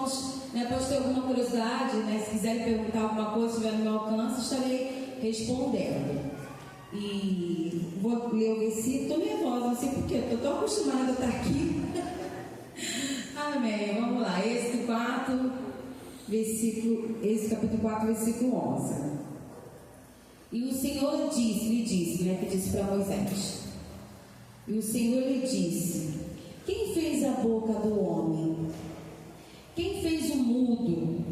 irmãos, né, pode ter alguma curiosidade, né, se quiserem perguntar alguma coisa, se estiver no meu alcance, estarei respondendo. E vou ler o versículo. Estou nervosa, não sei porquê, estou tão acostumada a estar aqui. Amém, vamos lá. Êxodo 4, capítulo 4, versículo 11. E o Senhor lhe disse para Moisés. E o Senhor lhe disse: quem fez a boca do homem? Quem fez o mudo,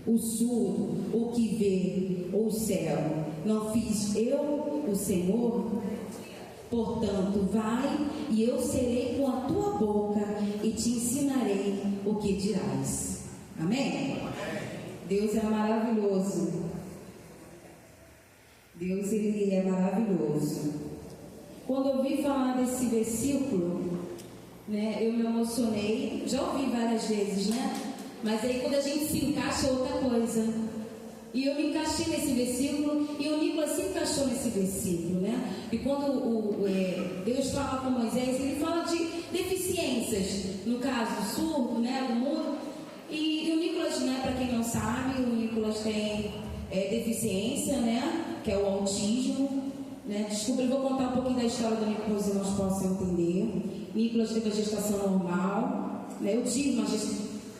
o surdo, o que vê, ou o cego? Não fiz eu, o Senhor? Portanto, vai, e eu serei com a tua boca e te ensinarei o que dirás. Amém? Deus é maravilhoso. Deus, Ele é maravilhoso. Quando eu ouvi falar desse versículo, né, eu me emocionei. Já ouvi várias vezes, né? Mas aí quando a gente se encaixa é outra coisa. E eu me encaixei nesse versículo, e o Nicolas se encaixou nesse versículo, né? E quando Deus fala com Moisés, ele fala de deficiências, no caso, surdo, né, do mundo. E o Nicolas, né, para quem não sabe, o Nicolas tem deficiência, né, que é o autismo, né? Desculpa, eu vou contar um pouquinho da história do Nicolas para os irmãos possam entender. Nicolas teve a gestação normal, né? Eu tive uma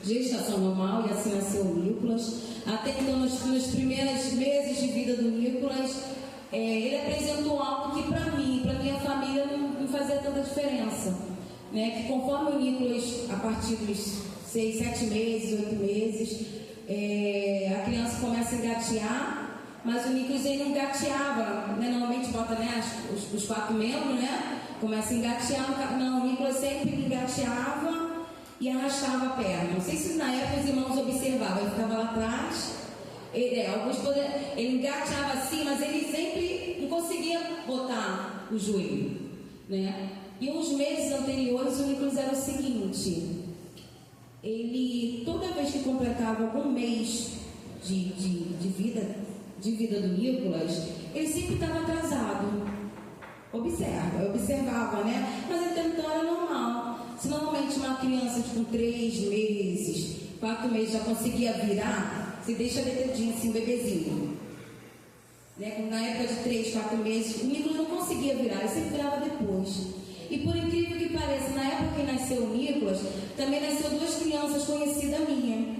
gestação normal e assim nasceu o Nicolas. Até então, nos primeiros meses de vida do Nicolas, ele apresentou algo que para mim, para minha família, não fazia tanta diferença, né? Que conforme o Nicolas, a partir dos 6, 7 meses, 8 meses, a criança começa a engatear, mas o Nicolas ele não engateava, né? Normalmente bota, né, os 4 membros, né? Começa a engatear, não, o Nicolas sempre engateava e arrastava a perna. Não sei se na época os irmãos observavam, ele ficava lá atrás, ele engateava assim, mas ele sempre não conseguia botar o joelho, né? E uns meses anteriores o Nicolas era o seguinte: ele, toda vez que completava algum mês de vida do Nicolas, ele sempre estava atrasado. Eu observava, né? Mas até então era normal. Se normalmente uma criança com 3 meses, 4 meses já conseguia virar, se deixa deitadinho assim, um bebezinho, né? Na época de 3, 4 meses, o Nicolas não conseguia virar, ele sempre virava depois. E por incrível que pareça, na época que nasceu o Nicolas, também nasceu 2 crianças conhecidas minhas.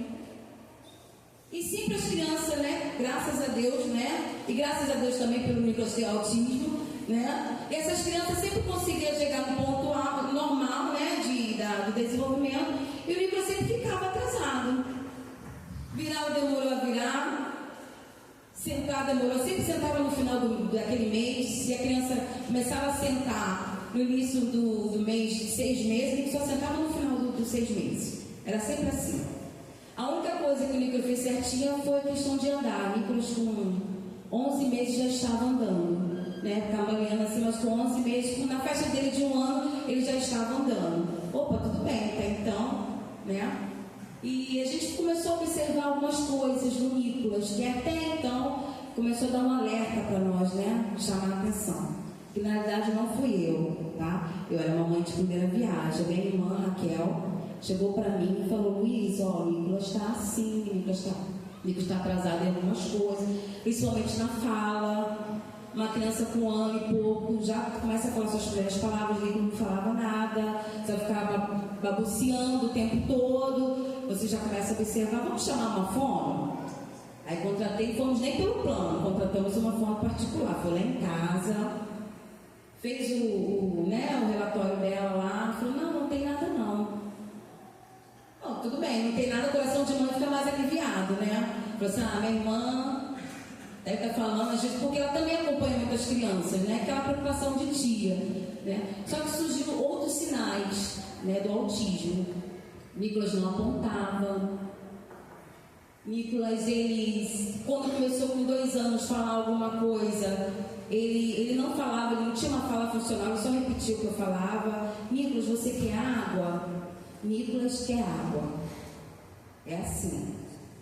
E sempre as crianças, né? Graças a Deus, né? E graças a Deus também pelo Nicolas ter autismo, né? E essas crianças sempre conseguiam chegar no ponto normal, né? Do desenvolvimento. E o Nicolas sempre ficava atrasado. Virar demorou a virar. Sentar demorou. Sempre sentava no final daquele mês. Se a criança começava a sentar no início do mês de 6 meses, ele só sentava no final dos 6 meses. Era sempre assim. A única coisa que o Nicolas fez certinha foi a questão de andar. O Nicolas com 11 meses já estava andando, né? Ficava olhando assim, mas com 11 meses, na festa dele de 1 ano, ele já estava andando. Opa, tudo bem, até então, né? E a gente começou a observar algumas coisas no Nicolas, que até então começou a dar um alerta para nós, né? Chamar a atenção. Que na realidade não fui eu, tá? Eu era uma mãe de primeira viagem. A minha irmã, Raquel, chegou para mim e falou: Luiz, ó, o Nicolas está assim, o Nicolas está atrasado em algumas coisas, principalmente na fala. Uma criança com 1 ano e pouco já começa a falar suas primeiras palavras, ele não falava nada, você ficava babuceando o tempo todo, você já começa a observar: vamos chamar uma fono? Aí contratei, fomos nem pelo plano, contratamos uma fono particular, foi lá em casa, fez o relatório dela lá, falou: não tem nada não. Bom, tudo bem, não tem nada, o coração de mãe fica mais aliviado, né? Falou assim: minha irmã deve estar falando, às vezes, porque ela também acompanha muitas crianças, né? Aquela preocupação de tia, né? Só que surgiram outros sinais, né, do autismo. Nicolas não apontava. Nicolas, ele, quando começou com 2 anos falar alguma coisa, ele não falava, ele não tinha uma fala funcional, ele só repetia o que eu falava. Nicolas, você quer água? Nicolas quer água. É assim.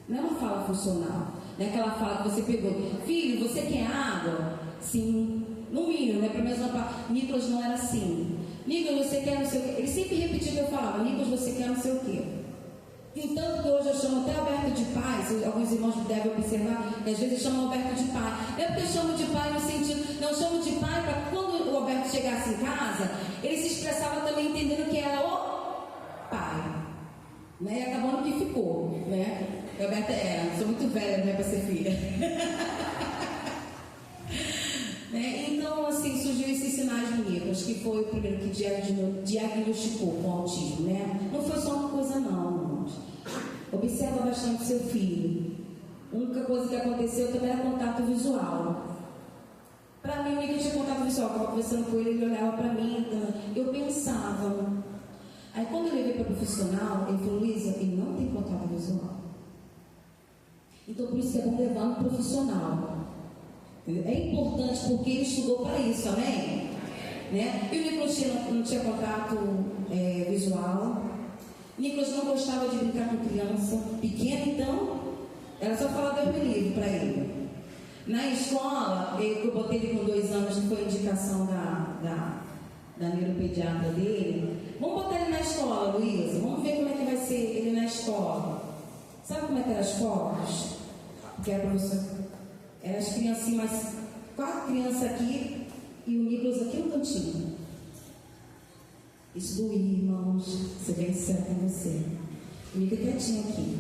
Não é uma fala funcional. Não é aquela fala que você pegou: filho, você quer água? Sim. No mínimo, né? Pelo menos uma palavra. Nicolas não era assim. Nicolas, você quer não sei o quê? Ele sempre repetia o que eu falava: Nicolas, você quer não sei o quê? Então, que hoje eu chamo até Alberto de pai, alguns irmãos devem observar, que às vezes eu chamo Alberto de pai. Não é porque eu chamo de pai no sentido, não, eu chamo de pai para quando o Alberto chegasse em casa, ele se expressava também entendendo que era o pai. Né? E acabou no que ficou, né? O Alberto sou muito velha, né, para ser filha. Né? Então, assim, surgiu esses sinais no Nicolas, que foi o primeiro que diagnosticou com autismo, né? Não foi só uma coisa, não, irmãos. Observa bastante seu filho. A única coisa que aconteceu também era contato visual. Para mim, o Nicolas tinha contato visual. Eu estava conversando com ele, ele olhava para mim, eu pensava. Aí, quando eu levei para o profissional, ele falou: Luísa, ele não tem contato visual. Então, por isso que é bom levar no profissional. É importante porque ele estudou para isso, amém? Né? E o Nicolas não tinha contato visual. O Nicolas não gostava de brincar com criança pequena, então era só falar Deus me livre para ele. Na escola, eu botei ele com 2 anos, que foi indicação da neuropediatra dele. Vamos botar ele na escola, Luísa. Vamos ver como é que vai ser ele na escola. Sabe como é que eram as fotos? Que era professor. Eram as criancinhas, mais 4 crianças aqui e o Nicolas aqui no cantinho. Isso doía, irmãos. Você vem certo com você. O Nicolas quietinho aqui.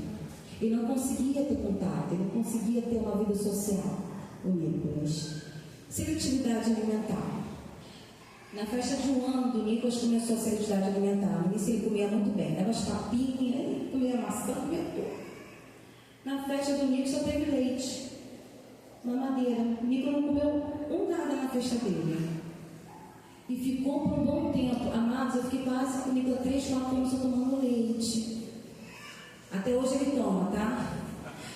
Ele não conseguia ter contato, ele não conseguia ter uma vida social. O Nicolas. Seletividade alimentar. Na festa de 1 ano do Nicolas começou a seletividade alimentar. No início ele comia muito bem, dava as papinhas, ele comia maçã, comia tudo. Na festa do Nicolas só teve leite. Mamadeira. O Nicolas não comeu nada na festa dele. E ficou por um bom tempo. Amados, eu fiquei quase com o Nicolas 3, 4 anos só tomando leite. Até hoje ele toma, tá?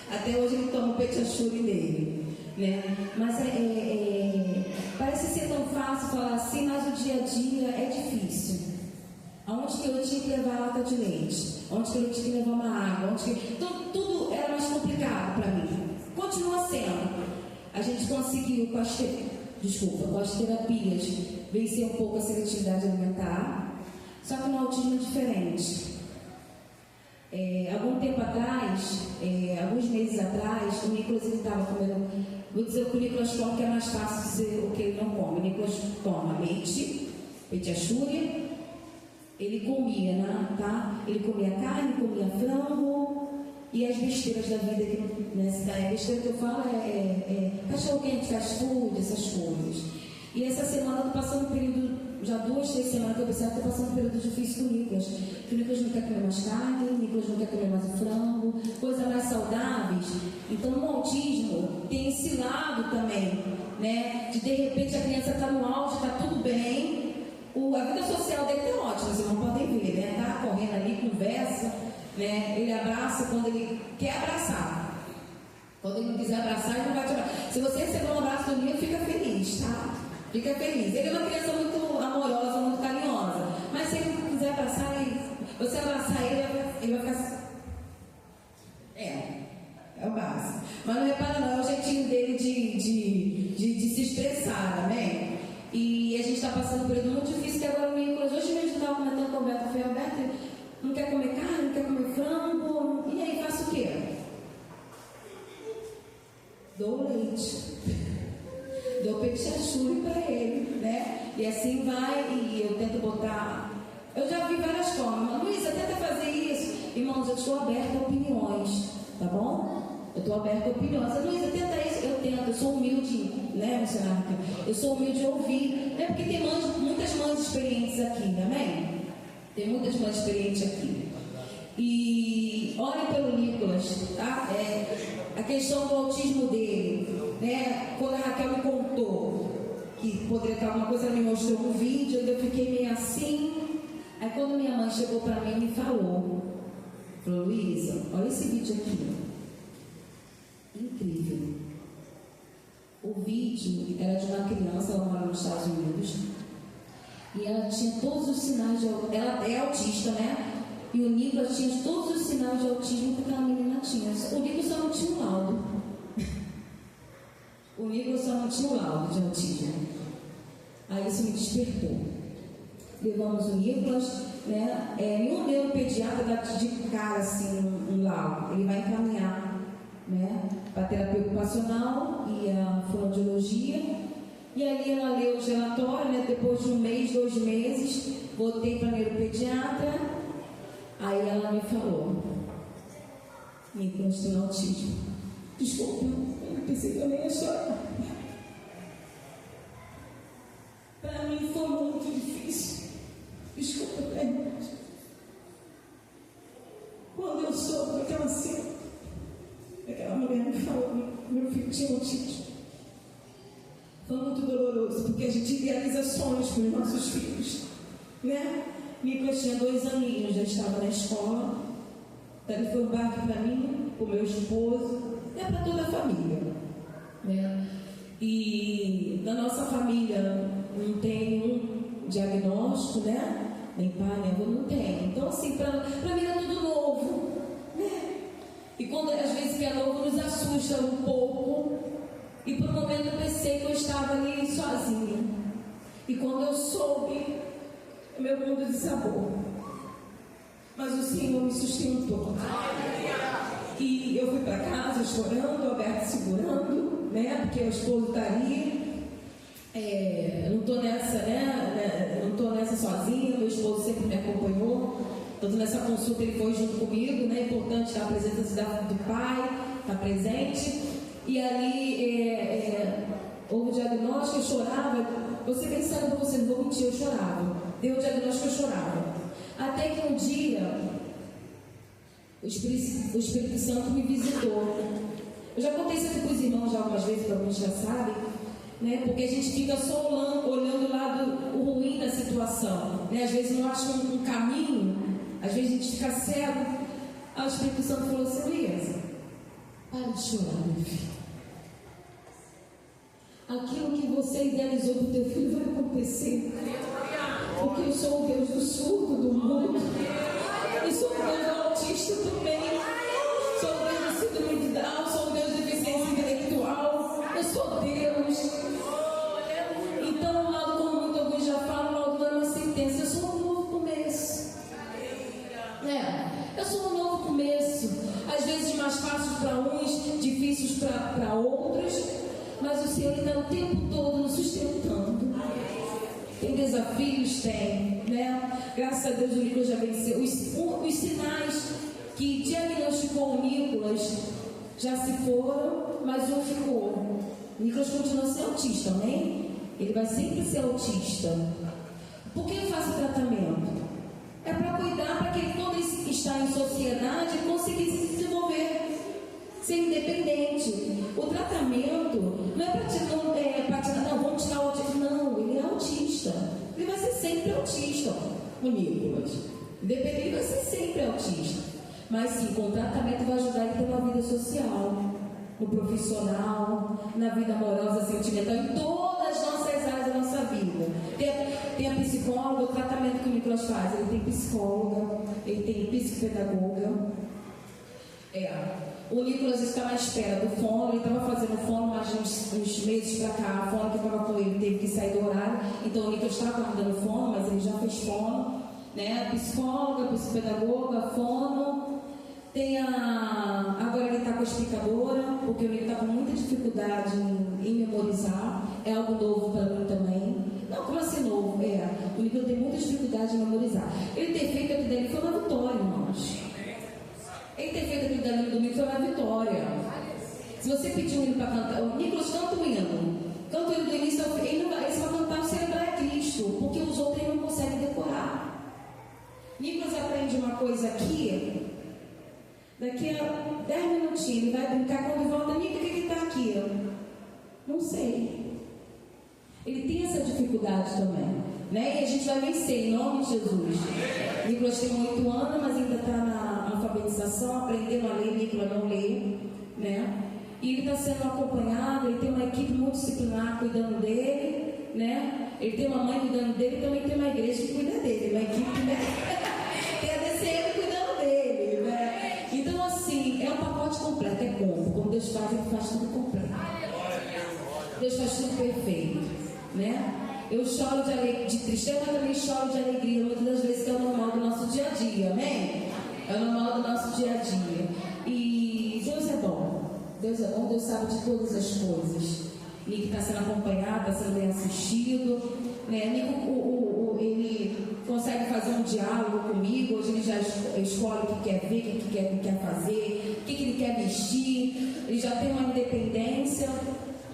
Até hoje ele toma o petiachure dele. Né? Mas parece ser tão fácil falar assim, mas o dia a dia é difícil. Aonde que eu tinha que levar a lata de leite? Onde que eu tinha que levar uma água? Tudo era mais complicado para mim. Continua sendo. A gente conseguiu com as terapias vencer um pouco a seletividade alimentar, só que no autismo é diferente. Algum tempo atrás, alguns meses atrás, o Nicolas estava comendo. Vou dizer o que o Nicolas come, que é mais fácil dizer o que ele não come. O Nicolas toma leite, petiachure, ele comia, né, tá? Ele comia carne, comia frango. E as besteiras da vida, a besteira que eu falo cachorro quente, fast food, essas coisas. E essa semana eu estou passando um período, já 2, 3 semanas que eu percebo que estou passando um período difícil com o Nicolas. O Nicolas não quer comer mais carne, o Nicolas não quer comer mais o frango, coisas mais saudáveis. Então no autismo tem esse lado também, né? De repente a criança está no auge, está tudo bem. A vida social dele está ótima, vocês não podem ver, né? Está correndo ali, conversa. Né? Ele abraça quando ele quer abraçar. Quando ele não quiser abraçar, ele não vai te abraçar. Se você receber um abraço do Nilo, fica feliz, tá? Fica feliz. Ele é uma criança muito amorosa, muito carinhosa. Mas se ele não quiser abraçar, você abraçar ele vai ficar. É o básico. Mas não repara não, é o jeitinho dele de se expressar, amém? E a gente está passando por um período muito difícil, que agora o Nicolas, hoje mesmo estava comentando com o Alberto, foi Alberto. Não quer comer carne, não quer comer frango. E aí, faço o quê? Dou leite. Dou petiachure para ele, né? E assim vai, e eu tento botar. Eu já vi várias formas. Luísa, tenta fazer isso. Irmãos, eu estou aberta a opiniões, tá bom? Eu estou aberta a opiniões. Luísa, tenta isso. Eu tento, eu sou humilde, né, missionária? Eu sou humilde de ouvir. É porque tem muitas mães experientes aqui, amém? Tem muitas mães experientes aqui. E olhem pelo Nicolas, tá? A questão do autismo dele, né? Quando a Raquel me contou que poderia estar alguma coisa, ela me mostrou um vídeo, eu fiquei meio assim. Aí quando minha mãe chegou para mim e me falou, Luísa, olha esse vídeo aqui. Incrível. O vídeo era de uma criança, ela mora nos Estados Unidos. E ela tinha todos os sinais de autismo. Ela é autista, né? E o Nicolas tinha todos os sinais de autismo que aquela menina tinha. O Nicolas só não tinha um laudo. O Nicolas só não tinha um laudo de autismo. Aí isso me despertou. Levamos o Nicolas, né? Nenhum neuropediatra dá de cara assim um laudo. Ele vai encaminhar, né, para terapia ocupacional e a fonoaudiologia. E ali ela leu o relatório, né? Depois de 1 mês, 2 meses, voltei para a neuropediatra. Aí ela me falou: Nicolas, tem autismo. Desculpa, eu pensei que eu nem ia chorar. Para mim foi muito difícil. Desculpa, quando eu soube daquela cena, aquela mulher me falou: meu filho tinha autismo. Foi muito doloroso, porque a gente idealiza sonhos para os nossos filhos, né? Nicolas tinha 2 aninhos, já estava na escola. Então ele foi um baque para mim, para o meu esposo, e para toda a família, né? E da nossa família não tem nenhum diagnóstico, né? Nem pai, nem avô, não tem. Então, assim, para mim é tudo novo, né? E quando às vezes que é novo, nos assusta um pouco. E por um momento eu pensei que eu estava ali sozinha. E quando eu soube, o meu mundo desabou. Mas o Senhor me sustentou. E eu fui para casa chorando, o Alberto segurando, né? Porque o esposo está ali. Eu não estou nessa, né? Não estou nessa sozinha. Meu esposo sempre me acompanhou. Tanto nessa consulta ele foi junto comigo, né? É importante a presença do pai, estar presente. E ali houve o diagnóstico, eu chorava. Você bem sabe que você não vou mentir, eu chorava. Deu o diagnóstico, eu chorava. Até que um dia o Espírito Santo me visitou. Eu já contei isso aqui para os irmãos já algumas vezes, que alguns já sabem, né? Porque a gente fica só olhando o lado ruim da situação, né? Às vezes não acha um caminho, às vezes a gente fica cego. Aí o Espírito Santo falou assim: beleza, para de chorar, meu filho. Aquilo que você idealizou para o teu filho vai acontecer. Porque eu sou o Deus do surdo do mundo. E sou o Deus do autista também. Sou o Deus do síndrome de Down. Sou o Deus da deficiência intelectual. Eu sou Deus. Então, o lado, como muito alguns já falam, o lado da nossa sentença. Eu sou um novo começo. Eu sou um novo começo. Às vezes mais fáceis para uns, difíceis para outros. Mas o Senhor está o tempo todo nos sustentando. Tem desafios? Tem, né? Graças a Deus o Nicolas já venceu. Os sinais que diagnosticou o Nicolas já se foram, mas um ficou. O Nicolas continua sendo autista, amém? Ele vai sempre ser autista. Por que eu faço tratamento? É para cuidar, para que quando ele está em sociedade, ele consiga se desenvolver, ser independente. O tratamento não é para tirar, não, vamos tirar o autismo. Não, ele é autista. Ele vai ser sempre autista, o Nicolas. Independente, ele vai ser sempre autista. Mas sim, com o tratamento vai ajudar ele a ter uma vida social, no profissional, na vida amorosa, sentimental, em todas as nossas áreas da nossa vida. Tem a psicóloga, o tratamento que o Nicolas faz, ele tem psicóloga, ele tem psicopedagoga. O Nicolas estava à espera do fono, ele estava fazendo fono, mas uns meses para cá, a fono que estava com ele teve que sair do horário, então o Nicolas estava dando fono, mas ele já fez fono, né? Psicóloga, psicopedagoga, fono, agora ele está com a explicadora, porque ele está com muita dificuldade em memorizar, é algo novo para mim também. Não, como assim novo? O Nicolas tem muita dificuldade em memorizar. Ele ter feito aquilo dele foi uma vitória, irmãos. Ele ter feito aquilo dali no domingo foi uma vitória. Se você pedir um hino para cantar, o Nicolas canta o hino. Canta o hino do início ao fim, ele só vai cantar o celebrar a Cristo, porque os outros ele não conseguem decorar. Nicolas aprende uma coisa aqui, daqui a 10 minutinhos, ele vai brincar, quando volta, Nicolas, o que está aqui? Não sei. Ele tem essa dificuldade também, né? E a gente vai vencer em nome de Jesus. Nicolas tem 8 anos, mas ainda está na alfabetização, aprendendo a ler. Nicolas não lê, né? E ele está sendo acompanhado. Ele tem uma equipe multidisciplinar cuidando dele, né? Ele tem uma mãe cuidando dele e também tem uma igreja que cuida dele, uma equipe, né? Tem a DCM cuidando dele, né? Então, assim, é um pacote completo, é como Deus faz, ele faz tudo completo. Deus faz tudo perfeito, né? Eu choro de tristeza, mas também choro de alegria, muitas das vezes, que é o normal do nosso dia a dia, amém? É o normal do nosso dia a dia. E Deus é bom, Deus é bom, Deus sabe de todas as coisas. Nick está sendo acompanhado, está sendo bem assistido, né? Nico, ele consegue fazer um diálogo comigo. Hoje ele já escolhe o que quer ver, o que quer fazer, o que ele quer vestir. Ele já tem uma independência,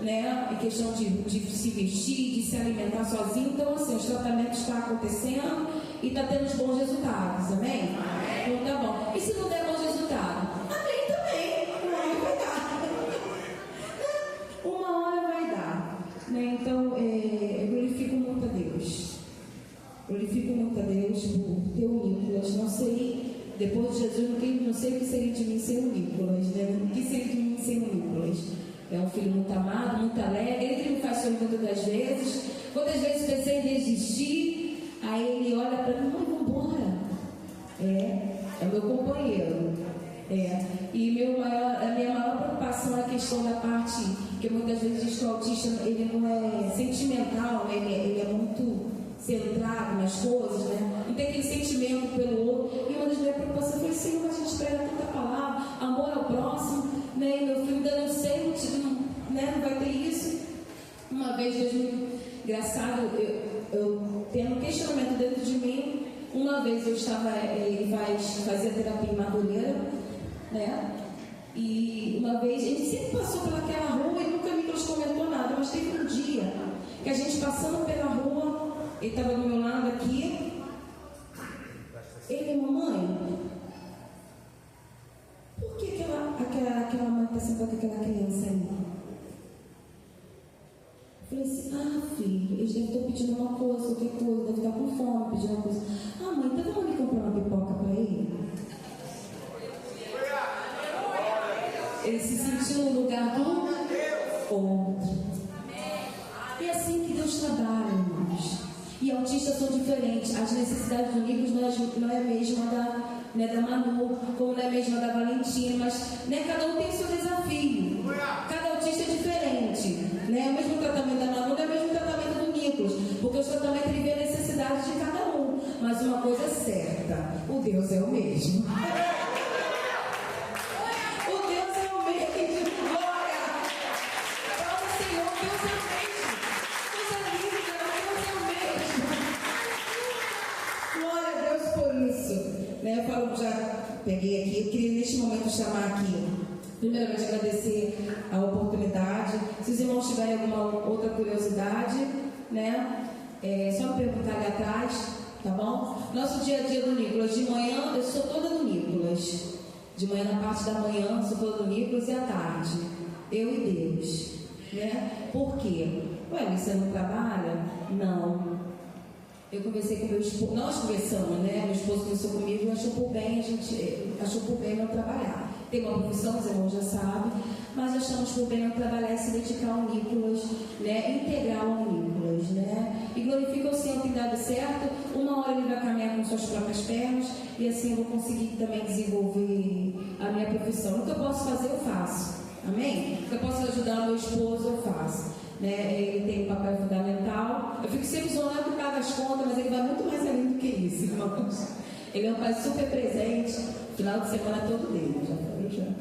né? Em questão de se vestir, de se alimentar sozinho. Então, assim, os tratamentos estão acontecendo e está tendo os bons resultados, amém? Então tá bom. E se não der bons resultados? Amém também. Uma hora vai dar. Uma hora vai dar, né? Então, eu glorifico muito a Deus. Glorifico muito a Deus por ter o Nicolas. Não sei, depois de Jesus, não sei o que seria de mim sem o Nicolas, né? O que seria de mim sem o Nicolas? É um filho muito amado, muito alegre. Ele que me faz sorrir muitas das vezes. Quantas vezes pensei em desistir, aí ele olha para mim: mãe, vamos embora. É meu companheiro. E a minha maior preocupação é a questão da parte que muitas vezes diz que o autista, ele não é sentimental, ele é muito centrado nas coisas, né? Não tem aquele sentimento pelo outro. E uma das minhas preocupações foi: Senhor, a gente prega tanta palavra, amor ao próximo, né? E meu filho ainda não sei, né? Não vai ter isso. Uma vez, Deus me... engraçado, eu tendo um questionamento dentro de mim. Uma vez eu estava, ele vai fazer terapia em Madureira, né? E uma vez, a gente sempre passou pelaquela rua e nunca me comentou nada, mas teve um dia que a gente passando pela rua, ele estava do meu lado aqui, ele: mamãe, por que aquela mãe está sentada com aquela criança aí? Eu falei assim: filho, eles devem estar pedindo uma coisa, qualquer coisa, devem estar com fome, pedindo uma coisa. Mãe, então vamos ali comprar uma pipoca para ele? Ele se sentiu no lugar do outro. E é assim que Deus trabalha, irmãos. E autistas são diferentes. As necessidades do Nicolas não é a mesma da Manu, como não é a mesma da Valentina, mas, né, cada um tem o seu desafio. Cada autista é diferente, né? O mesmo tratamento da Manu não é o mesmo tratamento do Nicolas, porque os tratamentos ele vê a necessidade de cada um. Mas uma coisa é certa: o Deus é o mesmo. Eu falo, já peguei aqui, eu queria neste momento chamar aqui, primeiramente agradecer a oportunidade. Se os irmãos tiverem alguma outra curiosidade, né, só me perguntar ali atrás, tá bom? Nosso dia a dia do Nicolas: de manhã eu sou toda do Nicolas, de manhã na parte da manhã eu sou toda do Nicolas, e à tarde eu e Deus, né? Por quê? Você não trabalha? Não. Eu conversei com meu esposo, nós conversamos, né? Meu esposo conversou comigo e achou por bem, a gente achou por bem não trabalhar. Tem uma profissão, os irmãos já sabem, mas achamos por bem não trabalhar e se dedicar ao Nicolas, né? Integrar ao Nicolas, né? E glorifica o Senhor que tem dado certo. Uma hora ele vai caminhar com suas próprias pernas e assim eu vou conseguir também desenvolver a minha profissão. O que eu posso fazer, eu faço. Amém? O que eu posso ajudar o meu esposo, eu faço. Né? Ele tem um papel fundamental. Eu fico sempre zoando que paga as contas, mas ele vai muito mais além do que isso, irmãos. Ele é um pai super presente. Final de semana todo dele. Já falei,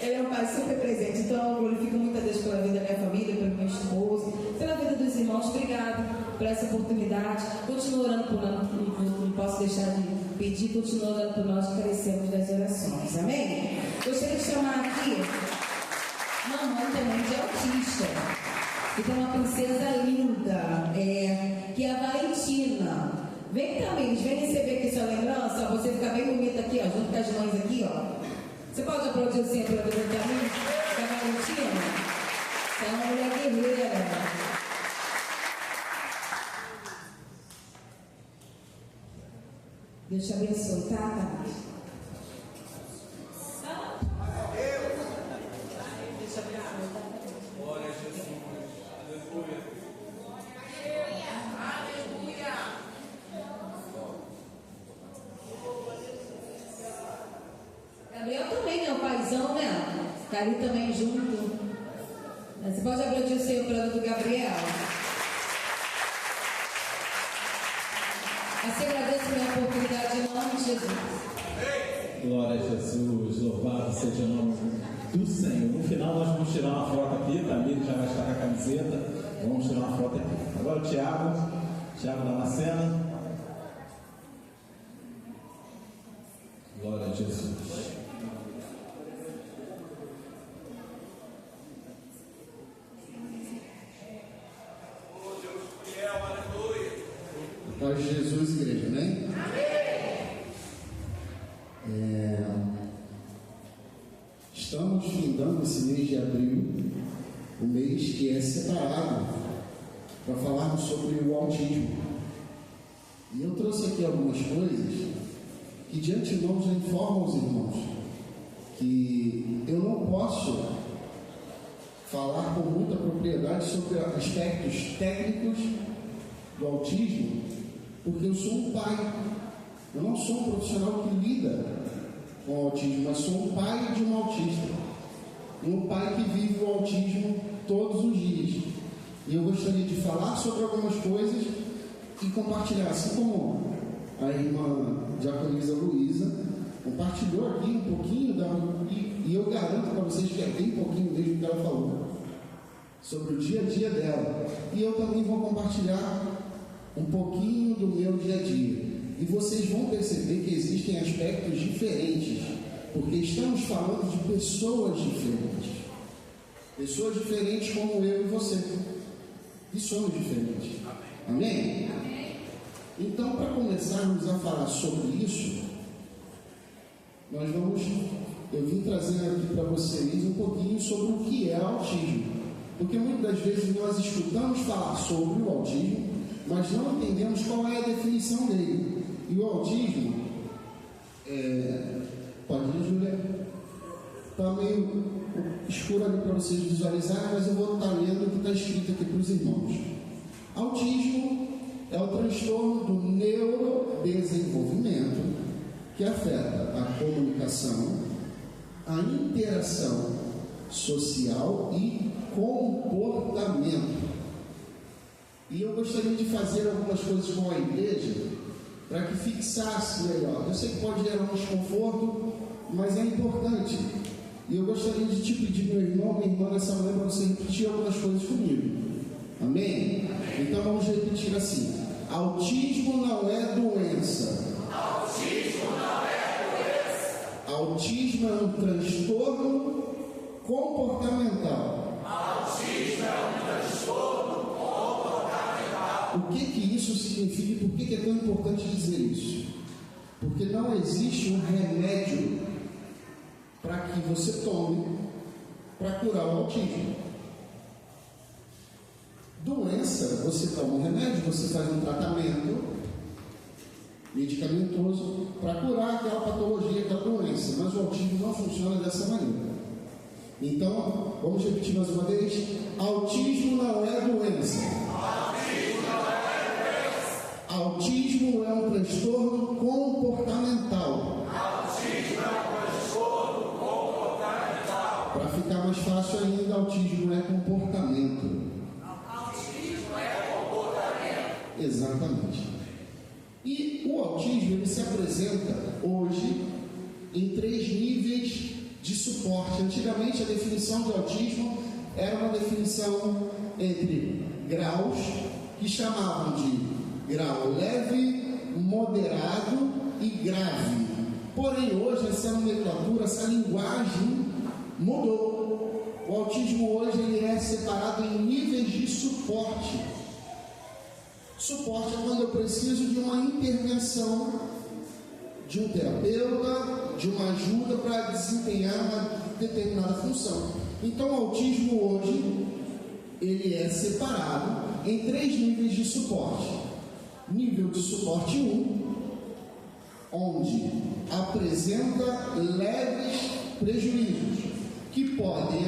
Ele é um pai super presente. Então eu glorifico muito a Deus pela vida da minha família, pelo meu esposo, pela vida dos irmãos. Obrigado por essa oportunidade. Continuo orando por nós. Não posso deixar de pedir. Continuo orando por nós, que carecemos das orações. Amém? Gostaria de chamar aqui mamãe também de autista, que tem uma princesa linda, que é a Valentina. Vem também, vem receber aqui sua lembrança. Você fica bem bonita aqui, ó, junto com as mães aqui, ó. Você pode aplaudir o Senhor pela vida de mim? Da Valentina? Você é uma mulher guerreira. Deus te abençoe, tá? Gabriel também é um paizão, né? Tá ali também junto. Nas Você pode aplaudir o Senhor pelo do Gabriel? Assim agradeço pela oportunidade em nome de Jesus. Glória a Jesus, louvado seja o nome do Senhor. No final nós vamos tirar uma foto aqui, tá? Ele já vai estar com a camiseta. Vamos tirar uma foto aqui. Agora o Tiago Damasceno. Glória a Jesus. Paz de Jesus, igreja, amém? Estamos findando esse mês de abril, o mês que é separado para falarmos sobre o autismo. E eu trouxe aqui algumas coisas que de antemão já informam os irmãos que eu não posso falar com muita propriedade sobre aspectos técnicos do autismo, porque eu sou um pai. Eu não sou um profissional que lida com o autismo, mas sou um pai de um autista, um pai que vive o autismo todos os dias. E eu gostaria de falar sobre algumas coisas e compartilhar, assim como a irmã diaconisa Luísa compartilhou aqui um pouquinho e eu garanto para vocês que é bem pouquinho mesmo que ela falou sobre o dia a dia dela. E eu também vou compartilhar um pouquinho do meu dia a dia. E vocês vão perceber que existem aspectos diferentes, porque estamos falando de pessoas diferentes. Pessoas diferentes como eu e você. E somos diferentes. Amém? Amém? Então, para começarmos a falar sobre isso, eu vim trazer aqui para vocês um pouquinho sobre o que é autismo. Porque muitas vezes nós escutamos falar sobre o autismo, mas não entendemos qual é a definição dele. E o autismo, pode ir, Júlia? Está meio escuro ali para vocês visualizarem, mas eu vou estar lendo o que está escrito aqui para os irmãos. Autismo é o transtorno do neurodesenvolvimento que afeta a comunicação, a interação social e comportamento. E eu gostaria de fazer algumas coisas com a igreja para que fixasse melhor. Eu sei que pode gerar um desconforto, mas é importante. E eu gostaria de te pedir, meu irmão, minha irmã, nessa manhã, para você repetir algumas coisas comigo. Amém? Amém? Então vamos repetir assim: autismo não é doença. Autismo não é doença. Autismo é um transtorno comportamental. Autismo é um transtorno comportamental. O que isso significa e por que é tão importante dizer isso? Porque não existe um remédio para que você tome para curar o autismo. Doença, você toma um remédio, você faz um tratamento medicamentoso para curar aquela patologia, aquela doença, mas o autismo não funciona dessa maneira. Então, vamos repetir mais uma vez: autismo não é doença. Autismo não é doença. Autismo é um transtorno comportamental. Autismo é um transtorno comportamental. Para ficar mais fácil ainda, autismo é comportamento. Autismo é comportamento. Exatamente. E o autismo, ele se apresenta hoje em 3 níveis de suporte. Antigamente a definição de autismo era uma definição entre graus, que chamavam de grau leve, moderado e grave. Porém hoje essa nomenclatura, essa linguagem mudou. O autismo hoje ele é separado em níveis de suporte. Suporte é quando eu preciso de uma intervenção de um terapeuta, de uma ajuda para desempenhar uma determinada função. Então o autismo hoje ele é separado em 3 níveis de suporte. Nível de suporte 1, onde apresenta leves prejuízos que podem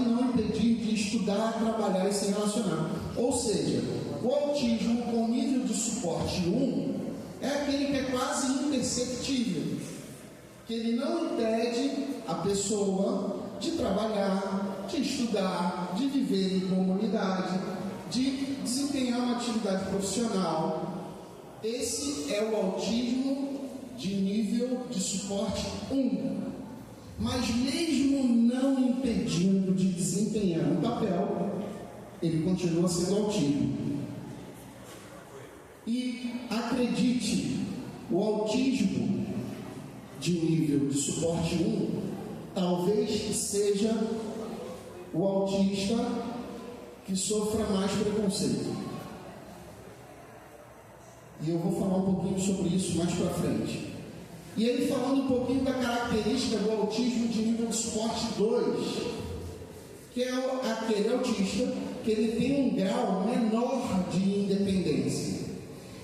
não impedir de estudar, trabalhar e se relacionar. Ou seja, o autismo com nível de suporte 1 é aquele que é quase imperceptível, que ele não impede a pessoa de trabalhar, de estudar, de viver em comunidade, de desempenhar uma atividade profissional. Esse é o autismo de nível de suporte 1. Mas mesmo não impedindo de desempenhar um papel, ele continua sendo autismo. E acredite, o autismo de nível de suporte 1 talvez seja o autista que sofra mais preconceito. E eu vou falar um pouquinho sobre isso mais para frente. E aí, falando um pouquinho da característica do autismo de nível de suporte 2, que é aquele autista que ele tem um grau menor de independência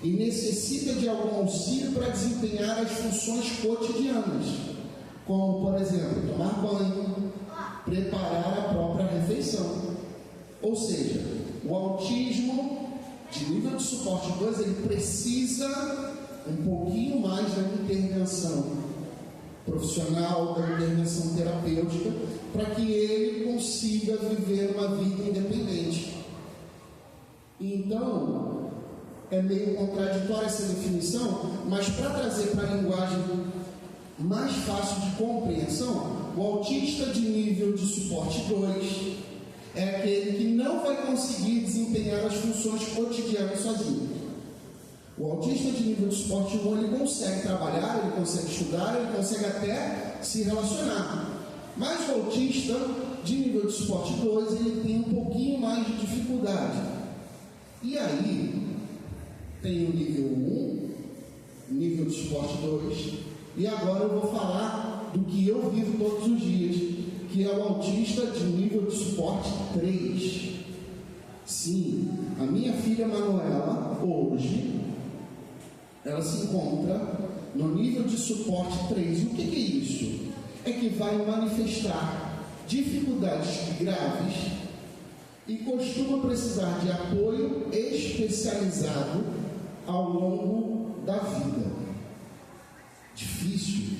e necessita de algum auxílio para desempenhar as funções cotidianas, como, por exemplo, tomar banho, preparar a própria refeição. Ou seja, o autismo de nível de suporte 2, ele precisa um pouquinho mais da intervenção profissional, da intervenção terapêutica, para que ele consiga viver uma vida independente. Então, é meio contraditória essa definição, mas para trazer para a linguagem mais fácil de compreensão, o autista de nível de suporte 2 é aquele que não vai conseguir desempenhar as funções cotidianas sozinho. O autista de nível de suporte 1, ele consegue trabalhar, ele consegue estudar, ele consegue até se relacionar. Mas o autista de nível de suporte 2, ele tem um pouquinho mais de dificuldade. E aí, tem o nível 1, nível de suporte 2, e agora eu vou falar do que eu vivo todos os dias, que é o autista de nível de suporte 3. Sim, a minha filha Manuela, hoje, ela se encontra no nível de suporte 3. O que é isso? É que vai manifestar dificuldades graves e costuma precisar de apoio especializado ao longo da vida. Difícil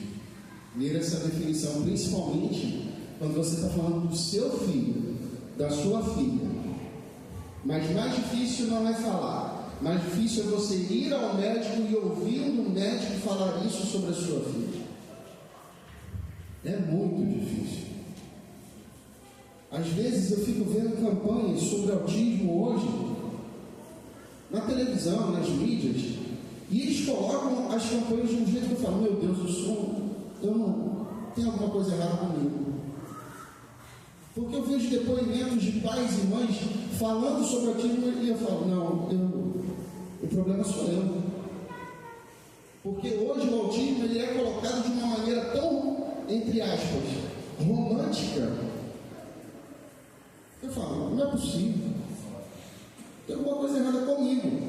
ler essa definição, principalmente quando você está falando do seu filho, da sua filha. Mas mais difícil não é falar. Mais difícil é você ir ao médico e ouvir um médico falar isso sobre a sua filha. É muito difícil. Às vezes eu fico vendo campanhas sobre autismo hoje, na televisão, nas mídias, e eles colocam as campanhas de um jeito que eu falo, meu Deus, eu não tem alguma coisa errada comigo. Porque eu vejo depoimentos de pais e mães falando sobre autismo e eu falo, não, o problema sou eu. Porque hoje o autismo ele é colocado de uma maneira tão, entre aspas, romântica. Eu falo, não é possível. Tem alguma coisa errada comigo.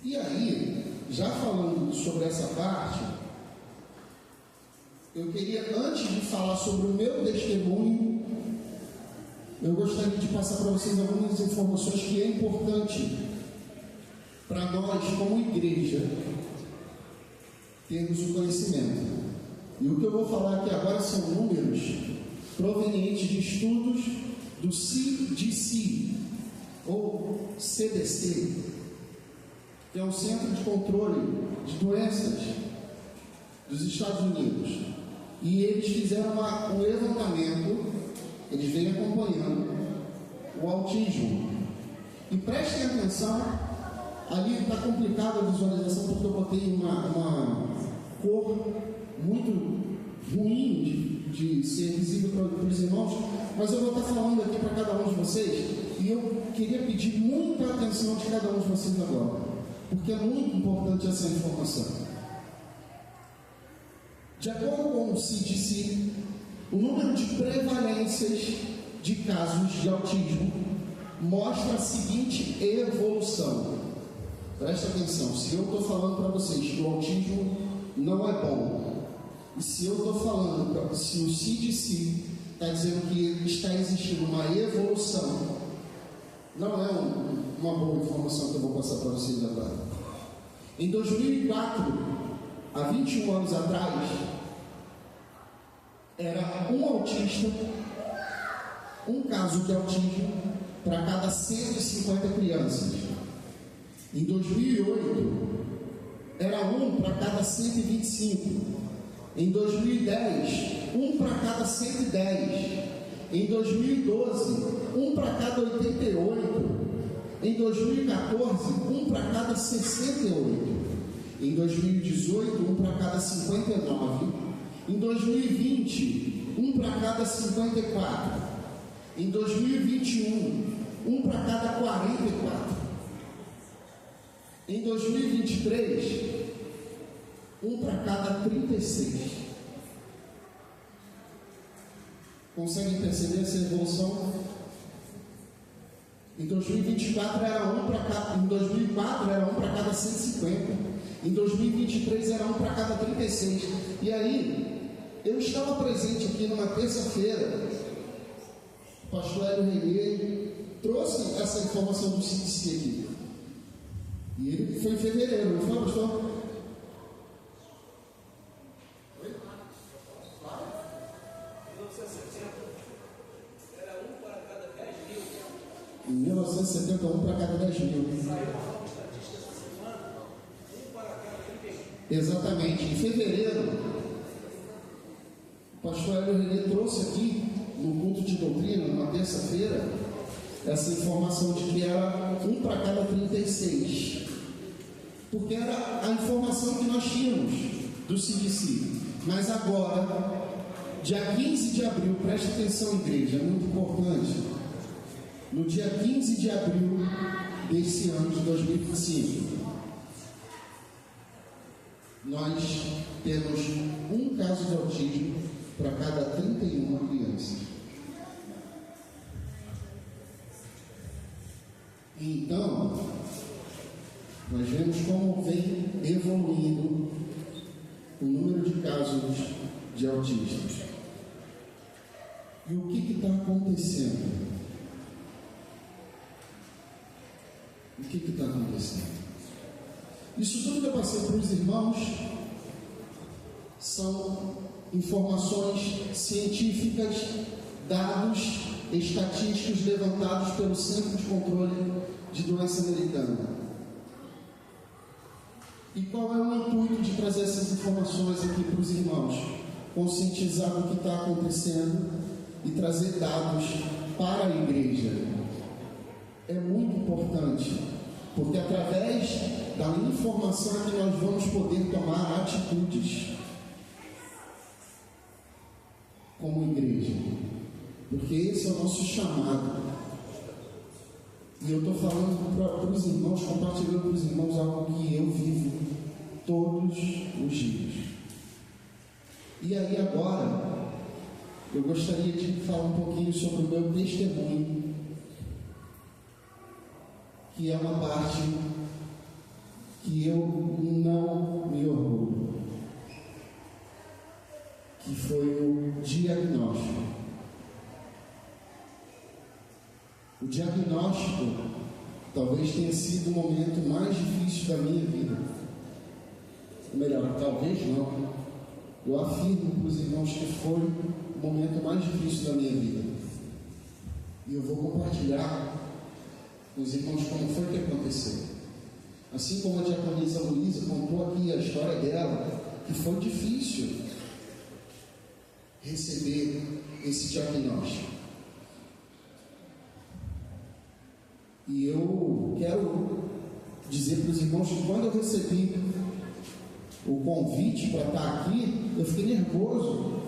E aí, já falando sobre essa parte, eu queria, antes de falar sobre o meu testemunho, eu gostaria de passar para vocês algumas informações que é importante para nós, como igreja, termos o conhecimento. E o que eu vou falar aqui agora são números provenientes de estudos do CDC, ou CDC, que é o Centro de Controle de Doenças dos Estados Unidos. E eles fizeram um levantamento, eles vêm acompanhando o autismo. E prestem atenção, ali está complicada a visualização porque eu botei uma cor muito ruim de ser visível para os irmãos, mas eu vou estar falando aqui para cada um de vocês e eu queria pedir muita atenção de cada um de vocês agora, porque é muito importante essa informação. De acordo com o CDC, o número de prevalências de casos de autismo mostra a seguinte evolução. Presta atenção, se eu estou falando para vocês que o autismo não é bom, e se eu estou falando, se o CDC está dizendo que está existindo uma evolução, não é uma boa informação que eu vou passar para vocês agora. Em 2004, há 21 anos atrás, era um autista, um caso de autismo para cada 150 crianças. Em 2008, era um para cada 125. Em 2010, um para cada 110. Em 2012, um para cada 88. Em 2014, um para cada 68. Em 2018, um para cada 59. Em 2020, um para cada 54. Em 2021, um para cada 44. Em 2023, um para cada 36. Conseguem perceber essa evolução? Em 2024 era um para cada, em 2004 era um para cada 150. Em 2023 era um para cada 36. E aí, eu estava presente aqui numa terça-feira. O pastor Hélio Renê trouxe essa informação do CDC aqui. E ele foi em fevereiro, não foi, pastor? Em 1970, um para cada 10 mil. Exatamente. Em fevereiro, o pastor Hélio Renê trouxe aqui, no culto de doutrina, numa terça-feira, essa informação de que era um para cada 36. Porque era a informação que nós tínhamos do CDC. Mas agora, dia 15 de abril, preste atenção, igreja, é muito importante. No dia 15 de abril desse ano de 2025, nós temos um caso de autismo para cada 31 crianças. Então, nós vemos como vem evoluindo o número de casos de autistas. E o que está acontecendo? O que está acontecendo? Isso tudo que eu passei para os irmãos são informações científicas, dados estatísticos levantados pelo Centro de Controle de Doença Americana. E qual é o intuito de trazer essas informações aqui para os irmãos? Conscientizar do que está acontecendo e trazer dados para a igreja. É muito importante, porque através da informação é que nós vamos poder tomar atitudes como igreja, porque esse é o nosso chamado. E eu estou falando para os irmãos, compartilhando para os irmãos algo que eu vivo todos os dias. E aí agora, eu gostaria de falar um pouquinho sobre o meu testemunho, que é uma parte que eu não me orgulho, que foi o diagnóstico. O diagnóstico talvez tenha sido o momento mais difícil da minha vida. Ou melhor, talvez não. Eu afirmo para os irmãos que foi o momento mais difícil da minha vida. E eu vou compartilhar com os irmãos como foi que aconteceu. Assim como a diaconisa Luísa contou aqui a história dela, que foi difícil receber esse diagnóstico. E eu quero dizer para os irmãos que quando eu recebi o convite para estar aqui, eu fiquei nervoso.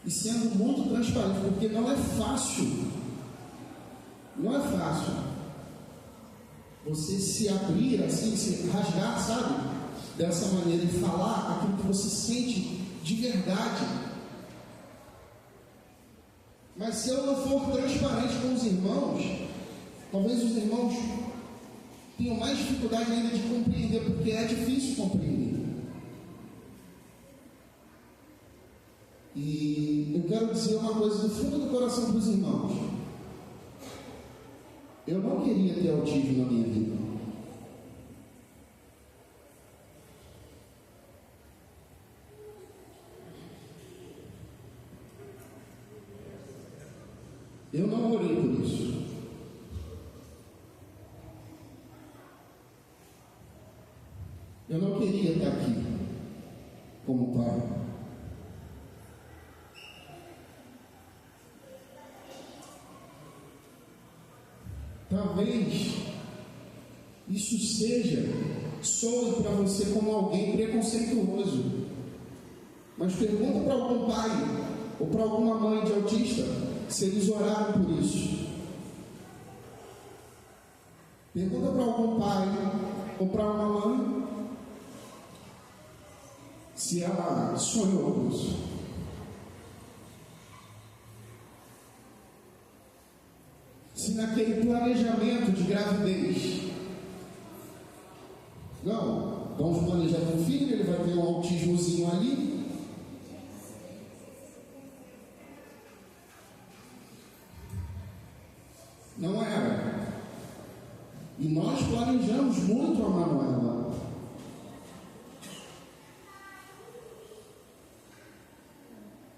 E sendo muito transparente, porque não é fácil. Não é fácil você se abrir assim, se rasgar, sabe? Dessa maneira e falar aquilo que você sente de verdade. Mas se eu não for transparente com os irmãos, talvez os irmãos tenham mais dificuldade ainda de compreender, porque é difícil compreender. E eu quero dizer uma coisa do fundo do coração para os irmãos. Eu não queria ter autismo na minha vida. Eu não orei por isso. Eu não queria estar aqui como pai. Talvez isso soe para você como alguém preconceituoso. Mas pergunta para algum pai ou para alguma mãe de autista se eles oraram por isso. Pergunta para algum pai ou para uma mãe se ela sonhou com isso. Se naquele planejamento de gravidez, não, vamos planejar com o filho, ele vai ter um autismozinho ali. Não era. E nós planejamos muito a Manuela.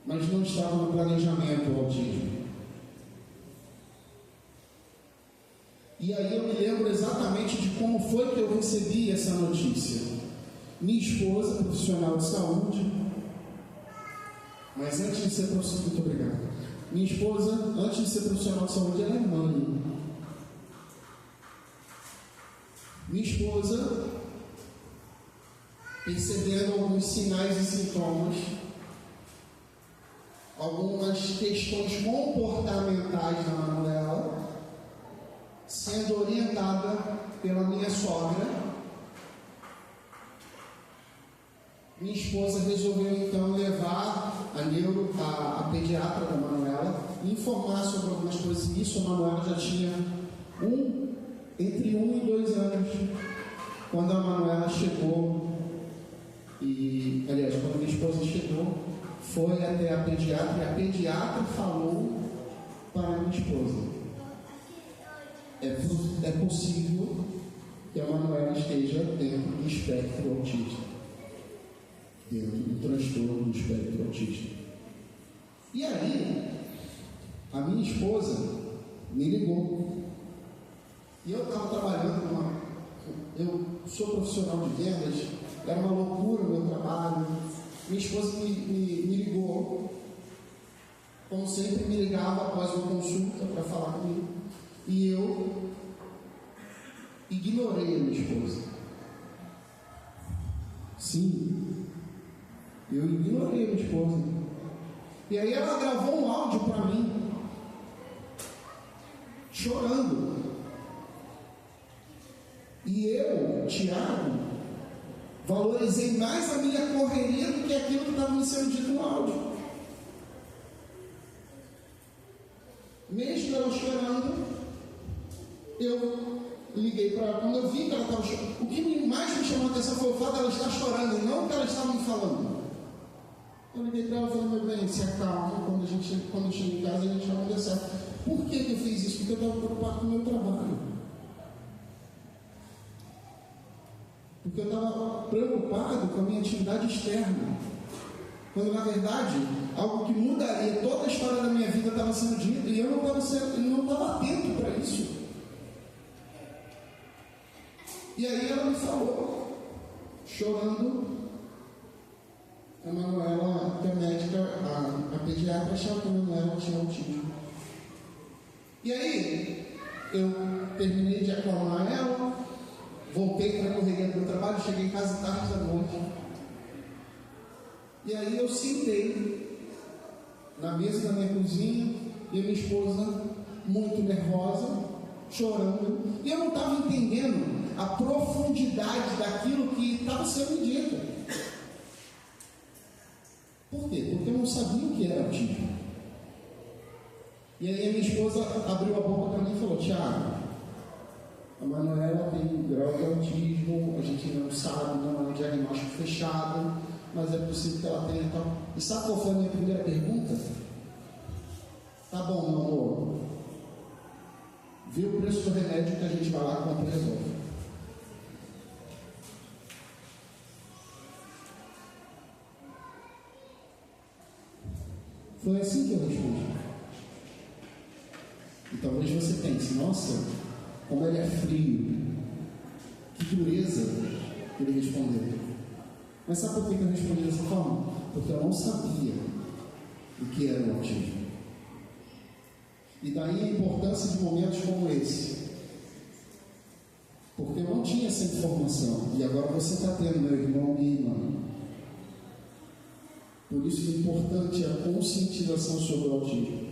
Mas não estava no planejamento o autismo. E aí eu me lembro exatamente de como foi que eu recebi essa notícia. Minha esposa, profissional de saúde, mas antes de ser profissional, muito obrigado. Minha esposa, antes de ser profissional de saúde, ela é mãe. Minha esposa, percebendo alguns sinais e sintomas, algumas questões comportamentais da Manuela, sendo orientada pela minha sogra, minha esposa resolveu então levar a pediatra da Manuela e informar sobre algumas coisas. E isso a Manuela já tinha entre 1 e 2 anos, quando a Manuela chegou, quando minha esposa chegou, foi até a pediatra e a pediatra falou para a minha esposa: é possível que a Manuela esteja dentro do espectro autista, dentro do transtorno do espectro autista. E aí, a minha esposa me ligou. E eu estava trabalhando eu sou profissional de vendas, era uma loucura o meu trabalho. Minha esposa me ligou, como sempre me ligava após uma consulta para falar comigo. E eu ignorei a minha esposa. Sim, eu ignorei a minha esposa. E aí ela gravou um áudio para mim, chorando. E eu, Tiago, valorizei mais a minha correria do que aquilo que estava me sendo dito no áudio. Mesmo ela chorando, eu liguei para ela. Quando eu vi que ela estava chorando, o que mais me chamou a atenção foi o fato dela estar chorando, não o que ela estava me falando. Eu liguei para ela e falei: meu bem, se acalma, quando eu chego em casa a gente vai dar certo. Por que eu fiz isso? Porque eu estava preocupado com o meu trabalho. Porque eu estava preocupado com a minha atividade externa. Quando na verdade, algo que mudaria toda a história da minha vida estava sendo dito e eu não estava atento para isso. E aí ela me falou, chorando, a Manuela, que a médica, a pediatra, achava que a Manuela tinha autismo. E aí, eu terminei de acalmar ela, voltei para a correria do meu trabalho, cheguei em casa tarde da noite. E aí eu sentei na mesa da minha cozinha e a minha esposa, muito nervosa, chorando. E eu não estava entendendo a profundidade daquilo que estava sendo dito. Por quê? Porque eu não sabia o que era autismo. E aí a minha esposa abriu a boca para mim e falou: Tiago, a Manuela tem um grau de autismo, a gente não sabe, não é um diagnóstico fechado, mas é possível que ela tenha tal. E sabe qual foi a minha primeira pergunta? Tá bom, meu amor, vê o preço do remédio que a gente vai lá, compra e resolve. Foi assim que eu respondi. talvez você pense, nossa, como ele é frio, que dureza ele respondeu. Mas sabe por que eu respondi dessa forma? Porque eu não sabia o que era o autismo. E daí a importância de momentos como esse. Porque eu não tinha essa informação. E agora você está tendo, meu irmão, minha irmã. Por isso que é importante a conscientização sobre o autismo.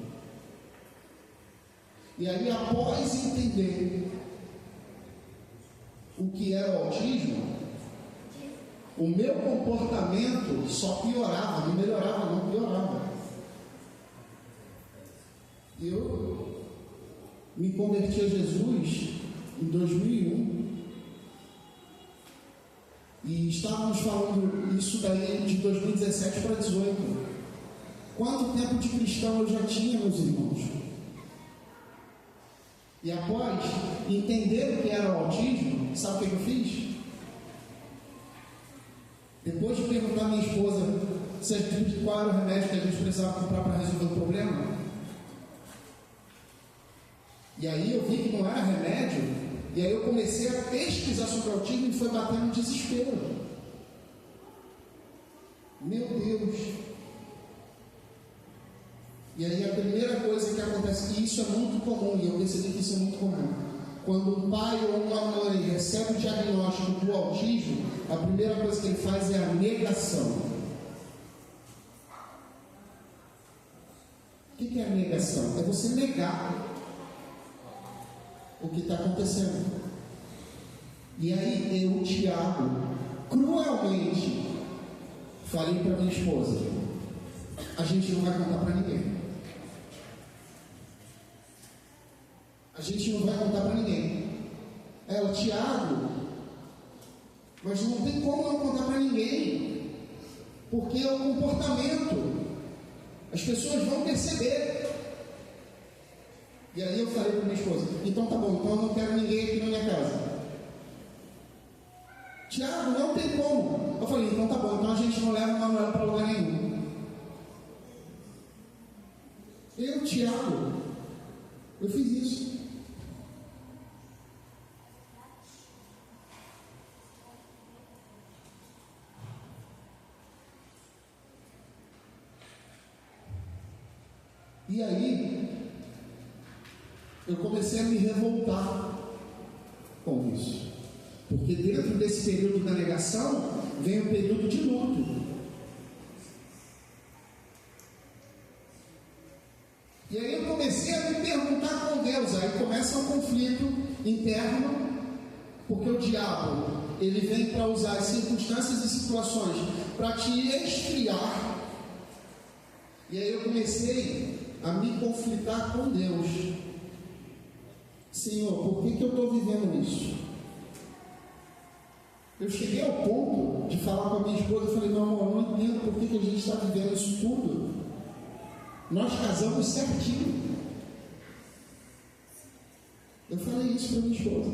E aí, após entender o que era o autismo, o meu comportamento só piorava, não melhorava, não piorava. Eu me converti a Jesus em 2001 e estávamos falando isso daí de 2017 para 2018. Quanto tempo de cristão eu já tinha, meus irmãos? E após entender o que era o autismo, sabe o que eu fiz? Depois de perguntar à minha esposa qual era o remédio que a gente precisava comprar para resolver o problema, e aí eu vi que não era remédio, e aí eu comecei a pesquisar sobre o autismo e foi batendo um desespero. Meu Deus! E aí a primeira coisa que acontece, e isso é muito comum, e eu percebi que isso é muito comum, quando um pai ou uma mãe recebe o diagnóstico do autismo, a primeira coisa que ele faz é a negação. O que é a negação? É você negar o que está acontecendo. E aí eu, Tiago, cruelmente falei para minha esposa: a gente não vai contar para ninguém. A gente não vai contar para ninguém. Ela, Tiago, mas não tem como não contar para ninguém, porque é o comportamento, as pessoas vão perceber. E aí eu falei para minha esposa: então tá bom, então eu não quero ninguém aqui na minha casa. Tiago, não tem como. Eu falei: então tá bom, então a gente não leva o Manuel para lugar nenhum. Eu, Tiago, eu fiz isso. E aí, eu comecei a me revoltar com isso. Porque dentro desse período da negação, vem o período de luto. E aí eu comecei a me perguntar com Deus. Aí começa um conflito interno, porque o diabo, ele vem para usar as circunstâncias e situações para te esfriar. E aí eu comecei a me conflitar com Deus. Senhor, por que eu estou vivendo isso? Eu cheguei ao ponto de falar com a minha esposa. Eu falei: meu amor, eu não entendo por que a gente está vivendo isso tudo. Nós casamos certinho. Eu falei isso para minha esposa.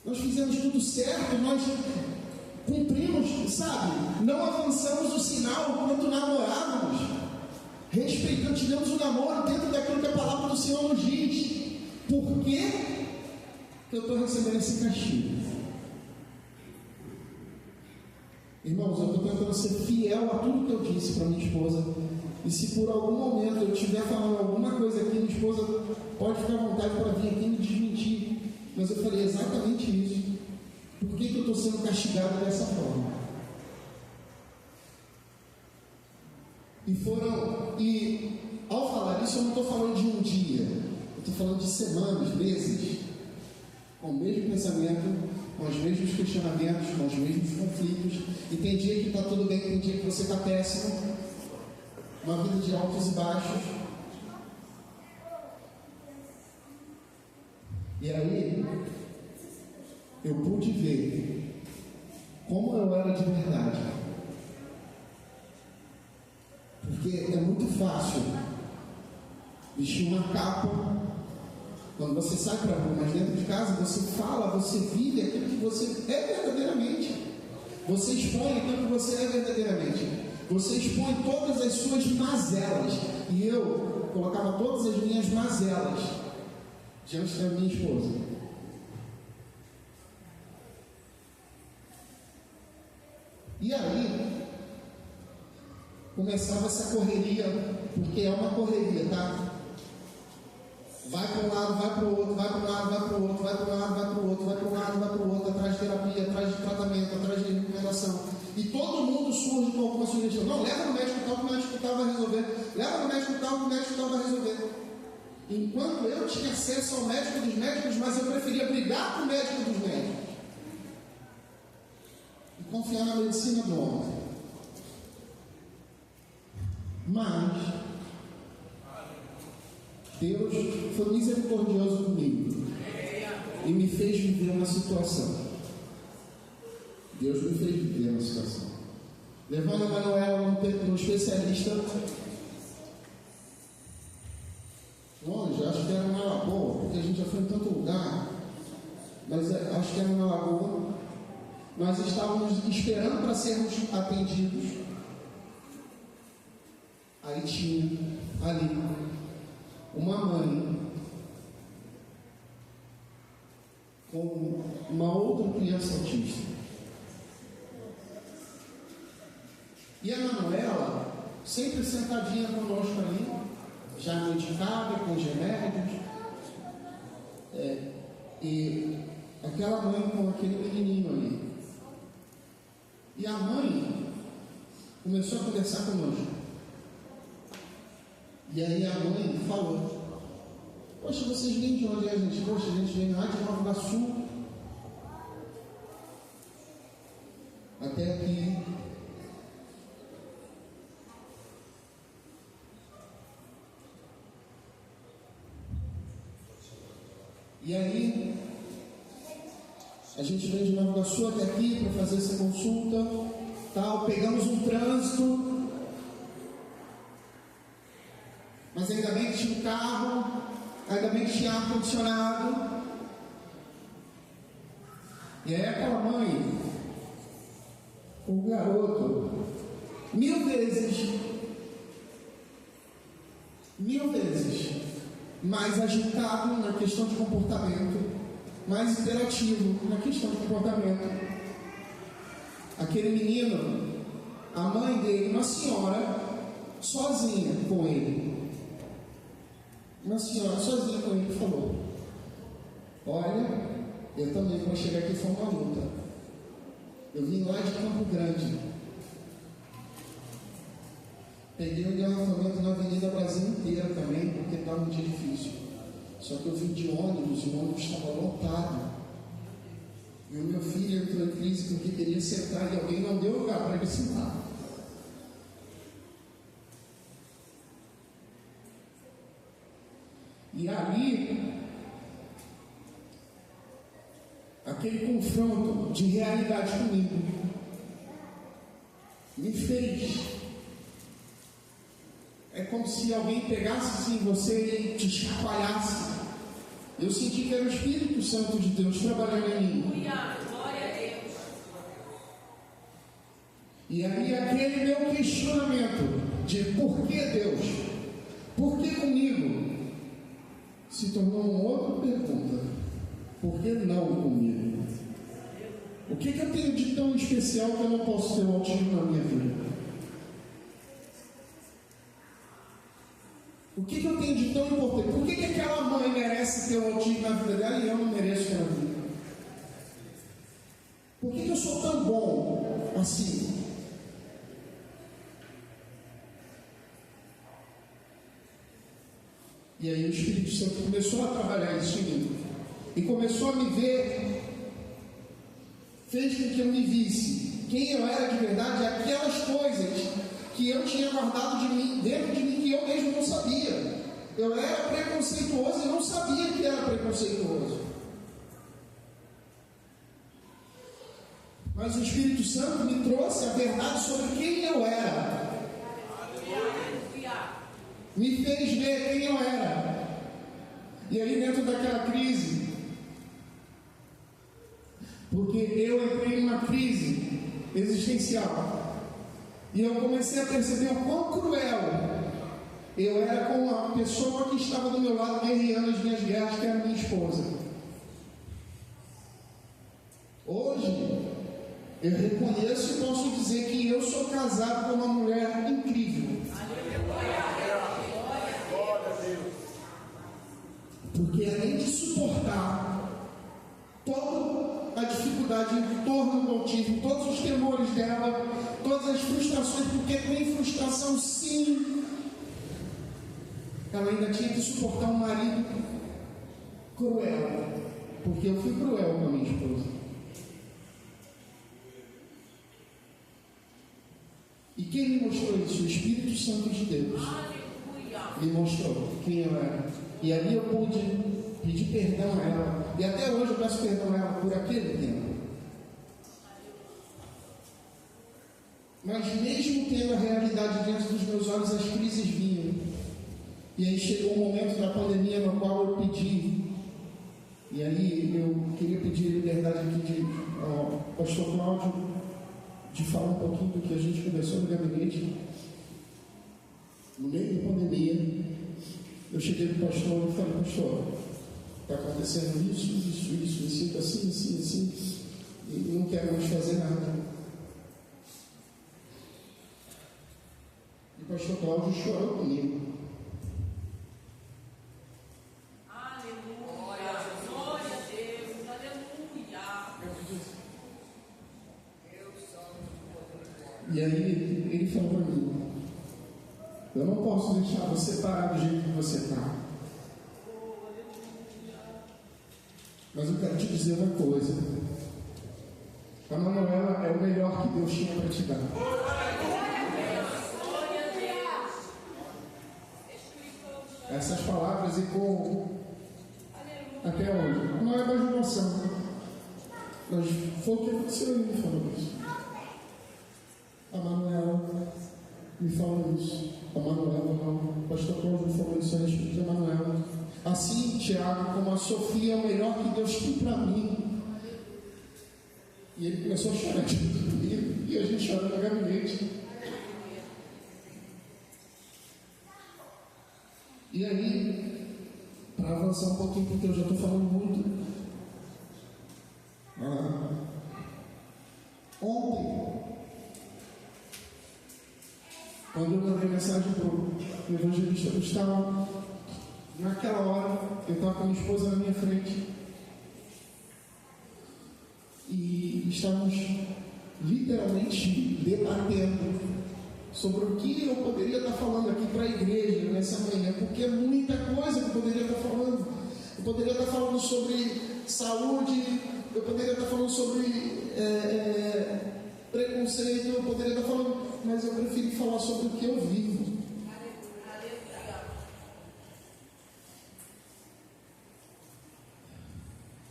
Nós fizemos tudo certo, nós cumprimos, sabe? Não avançamos o sinal enquanto namorávamos. Respeitando, tivemos um namoro dentro daquilo que a palavra do Senhor nos diz. Por que eu estou recebendo esse castigo? Irmãos, eu estou tentando ser fiel a tudo que eu disse para minha esposa. E se por algum momento eu estiver falando alguma coisa aqui, minha esposa pode ficar à vontade para vir aqui me desmentir. Mas eu falei exatamente isso. Por que eu estou sendo castigado dessa forma? E ao falar isso, eu não estou falando de um dia, eu estou falando de semanas, meses, com o mesmo pensamento, com os mesmos questionamentos, com os mesmos conflitos. E tem dia que está tudo bem, tem dia que você está péssimo, uma vida de altos e baixos. E aí eu pude ver como eu era de verdade. Porque é muito fácil vestir uma capa quando você sai para a rua, mas dentro de casa você fala, você vive aquilo que você é verdadeiramente. Você expõe aquilo que você é verdadeiramente. Você expõe todas as suas mazelas. E eu colocava todas as minhas mazelas diante da minha esposa. E aí começava essa correria, porque é uma correria, tá? Vai para um lado, vai para o outro, vai para um lado, vai para o outro, vai para um lado, vai para o outro, vai para um lado, vai para o outro, atrás de terapia, atrás de tratamento, atrás de recomendação. E todo mundo surge com alguma sugestão. Não, leva no médico tal, que o médico tal vai resolver. Leva no médico tal, que o médico tal vai resolver. Enquanto eu tinha acesso ao médico dos médicos, mas eu preferia brigar com o médico dos médicos e confiar na medicina do homem. Mas Deus foi misericordioso comigo e me fez viver uma situação. Deus me fez viver uma situação. Levando a Manuela no especialista longe, acho que era na Lagoa, porque a gente já foi em tanto lugar, mas acho que era na Lagoa. Nós estávamos esperando para sermos atendidos. Aí tinha ali uma mãe com uma outra criança autista. E a Manuela, sempre sentadinha conosco ali, já medicada, com os remédios. E aquela mãe com aquele menininho ali. E a mãe começou a conversar conosco. E aí a mãe falou: poxa, vocês vêm de onde é, gente? Poxa, a gente vem lá de Nova Iguaçu até aqui. E aí a gente vem de Nova Iguaçu até aqui para fazer essa consulta, tal. Pegamos um trânsito, mas ainda bem que tinha um carro, ainda bem que tinha ar-condicionado. E aí aquela mãe, o garoto, mil vezes mais agitado na questão de comportamento, mais imperativo na questão de comportamento. Aquele menino, a mãe dele, uma senhora, sozinha com ele. Uma senhora sozinha com ele falou: olha, eu também, quando chegar aqui, foi uma luta. Eu vim lá de Campo Grande. Peguei um engarrafamento na Avenida Brasil inteira também, porque estava um dia difícil. Só que eu vim de ônibus, o ônibus estava lotado. E o meu filho entrou em crise porque queria sentar e alguém não deu lugar para ele sentar. E ali, aquele confronto de realidade comigo me fez. É como se alguém pegasse assim você e te chacoalhasse. Eu senti que era o Espírito Santo de Deus trabalhando em mim. Glória a Deus. E aí aquele meu questionamento de por que Deus? Por que comigo? Se tornou uma outra pergunta. Por que não comigo? O que eu tenho de tão especial que eu não posso ter o autismo na minha vida? O que eu tenho de tão importante? Por que aquela mãe merece ter o autismo na vida dela e eu não mereço ter na vida? Por que eu sou tão bom assim? E aí o Espírito Santo começou a trabalhar isso em mim. E começou a me ver. Fez com que eu me visse quem eu era de verdade, aquelas coisas que eu tinha guardado de mim, dentro de mim, que eu mesmo não sabia. Eu era preconceituoso e não sabia que era preconceituoso. Mas o Espírito Santo me trouxe a verdade sobre quem eu era. Me fez ver quem eu era. E aí dentro daquela crise, porque eu entrei numa crise existencial, e eu comecei a perceber o quão cruel eu era com a pessoa que estava do meu lado guerreando as minhas guerras, que era minha esposa. Hoje, eu reconheço e posso dizer que eu sou casado com uma mulher incrível. Porque além de suportar toda a dificuldade em torno do autismo, todos os temores dela, todas as frustrações, porque tem frustração sim, ela ainda tinha que suportar um marido cruel, porque eu fui cruel com a minha esposa. E quem me mostrou isso? O Espírito Santo de Deus me mostrou quem eu era. E ali eu pude pedir perdão a ela. E até hoje eu peço perdão a ela por aquele tempo. Mas mesmo tendo a realidade diante dos meus olhos, as crises vinham. E aí chegou um momento da pandemia no qual eu pedi. E aí eu queria pedir liberdade aqui ao pastor Cláudio de falar um pouquinho do que a gente conversou no gabinete. No meio da pandemia, eu cheguei para o pastor e falei: pastor, está acontecendo isso, me sinto assim, e não quero mais fazer nada. E o pastor Cláudio chorou comigo. Aleluia, glória a Deus, aleluia. E aí ele falou para mim: eu não posso deixar você parar do jeito que você está. Mas eu quero te dizer uma coisa: a Manuela é o melhor que Deus tinha para te dar. Essas palavras ecoam até hoje. Não é mais emoção, mas foi o que aconteceu. Ele me falou isso. A Manuela me falou isso. A Manuela não. O pastor Cláudio me falou isso a respeito da Manuela. Assim, Tiago, como a Sofia é o melhor que Deus tem para mim. E ele começou a chorar comigo, e a gente chora no gabinete. E aí, para avançar um pouquinho, porque eu já estou falando muito. Ontem, quando eu mandei mensagem para o evangelista Gustavo, naquela hora, eu estava com a minha esposa na minha frente e estávamos literalmente debatendo sobre o que eu poderia estar falando aqui para a igreja nessa manhã, porque é muita coisa que eu poderia estar falando. Eu poderia estar falando sobre saúde, eu poderia estar falando sobre preconceito, eu poderia estar falando, mas eu preferi falar sobre o que eu vivo.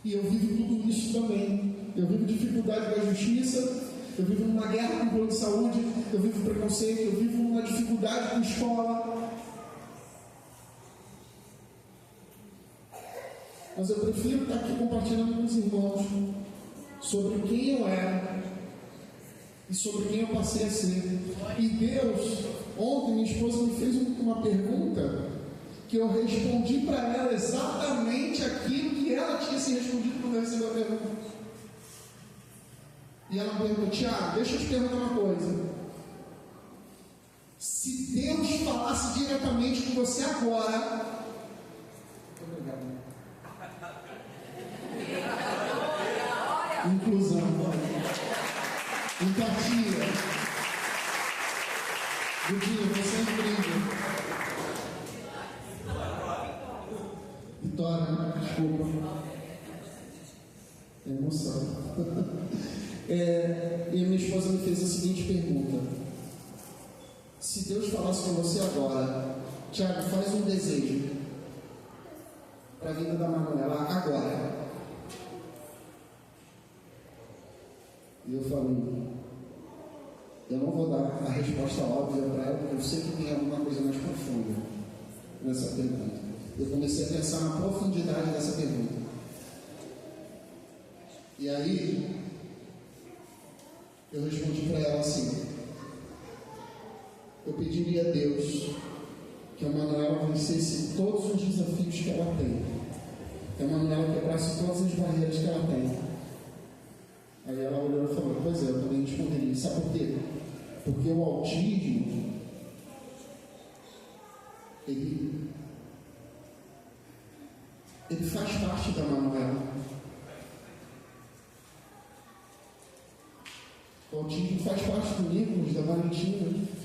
E eu vivo tudo isso também. Eu vivo dificuldade da justiça, eu vivo numa guerra com o plano de saúde, eu vivo preconceito, eu vivo uma dificuldade com escola. Mas eu prefiro estar aqui compartilhando com os irmãos sobre quem eu era e sobre quem eu passei a ser. E Deus, ontem minha esposa me fez uma pergunta que eu respondi para ela exatamente aquilo que ela tinha se respondido quando eu recebi a pergunta. E ela me perguntou: Tiago, deixa eu te perguntar uma coisa. Se Deus falasse diretamente com você agora, obrigado. Inclusão, empatia. Dudinho, você é incrível. Vitória, desculpa. É emoção. E a minha esposa me fez a seguinte pergunta: se Deus falasse com você agora, Tiago, faz um desejo para a vida da Manuela agora. E eu falei: eu não vou dar a resposta óbvia para ela, porque eu sei que tem alguma coisa mais profunda nessa pergunta. Eu comecei a pensar na profundidade dessa pergunta. E aí, eu respondi para ela assim: eu pediria a Deus que a Manuela vencesse todos os desafios que ela tem, que a Manuela quebrasse todas as barreiras que ela tem. Aí ela olhou e falou: pois é, eu também responderia. Sabe por quê? Porque o autismo, ele faz parte da Manuela. O autismo faz parte do Nicolas, da Valentina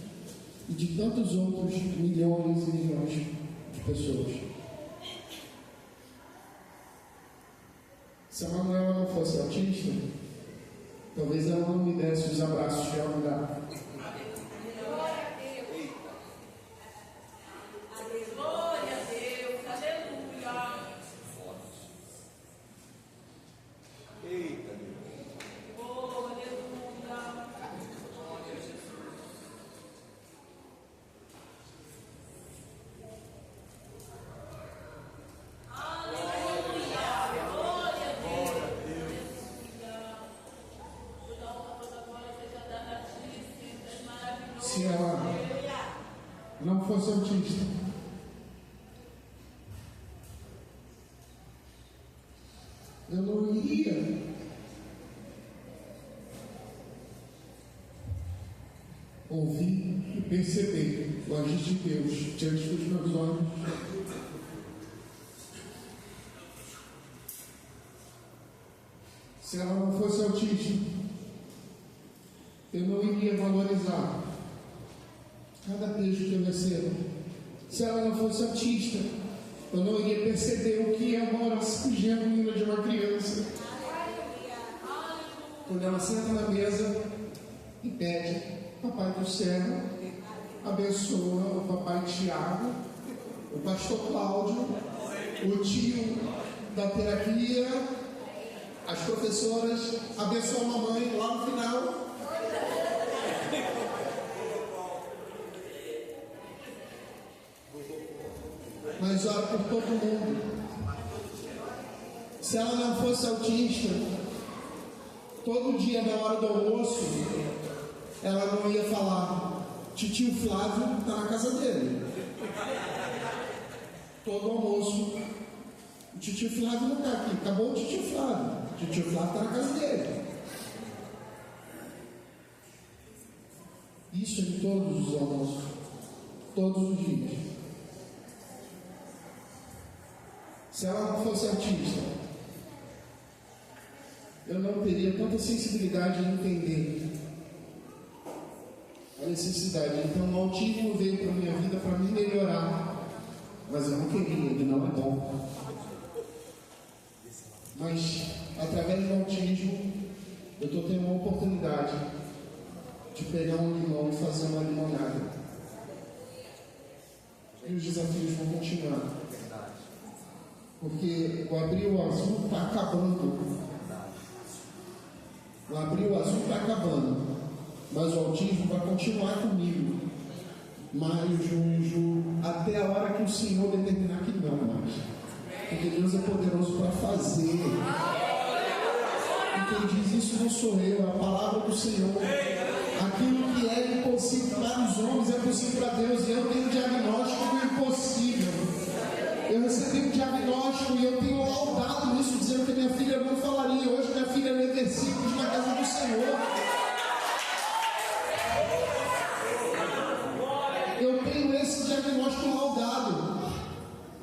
e de tantos outros milhões e milhões de pessoas. Se a Manuela não fosse autista, talvez ela não me desse os abraços que ela me dá. Se ela não fosse autista, eu não iria ouvir e perceber o agir de Deus diante dos meus olhos. Se ela não fosse autista, eu não iria valorizar cada beijo que eu recebo. Se ela não fosse autista, eu não iria perceber o que é uma oração genuína de uma criança. Quando ela senta na mesa e pede: Papai do céu, abençoa o papai Tiago, o pastor Cláudio, o tio da terapia, as professoras, abençoa a mamãe lá no final. Mas ora por todo mundo. Se ela não fosse autista, todo dia na hora do almoço, ela não ia falar: titio Flávio está na casa dele. Todo almoço, o titio Flávio não está aqui, acabou o titio Flávio. O titio Flávio está na casa dele. Isso em todos os almoços, todos os dias. Se ela não fosse autista, eu não teria tanta sensibilidade em entender a necessidade. Então o autismo veio para a minha vida para me melhorar, mas eu não queria, ele não é bom. Mas através do autismo eu estou tendo uma oportunidade de pegar um limão e fazer uma limonada. E os desafios vão continuar. Porque o abril azul está acabando. O abril azul está acabando. Mas o autismo vai continuar comigo. Maio, junho, julho, até a hora que o Senhor determinar que não mais. Porque Deus é poderoso para fazer. E quem diz isso não sou eu, é a palavra do Senhor. Aquilo que é impossível para os homens é possível para Deus. E eu tenho um diagnóstico do impossível. Eu recebi um diagnóstico e eu tenho laudado isso, dizendo que minha filha não falaria. Hoje minha filha lê versículos na casa do Senhor. Eu tenho esse diagnóstico laudado,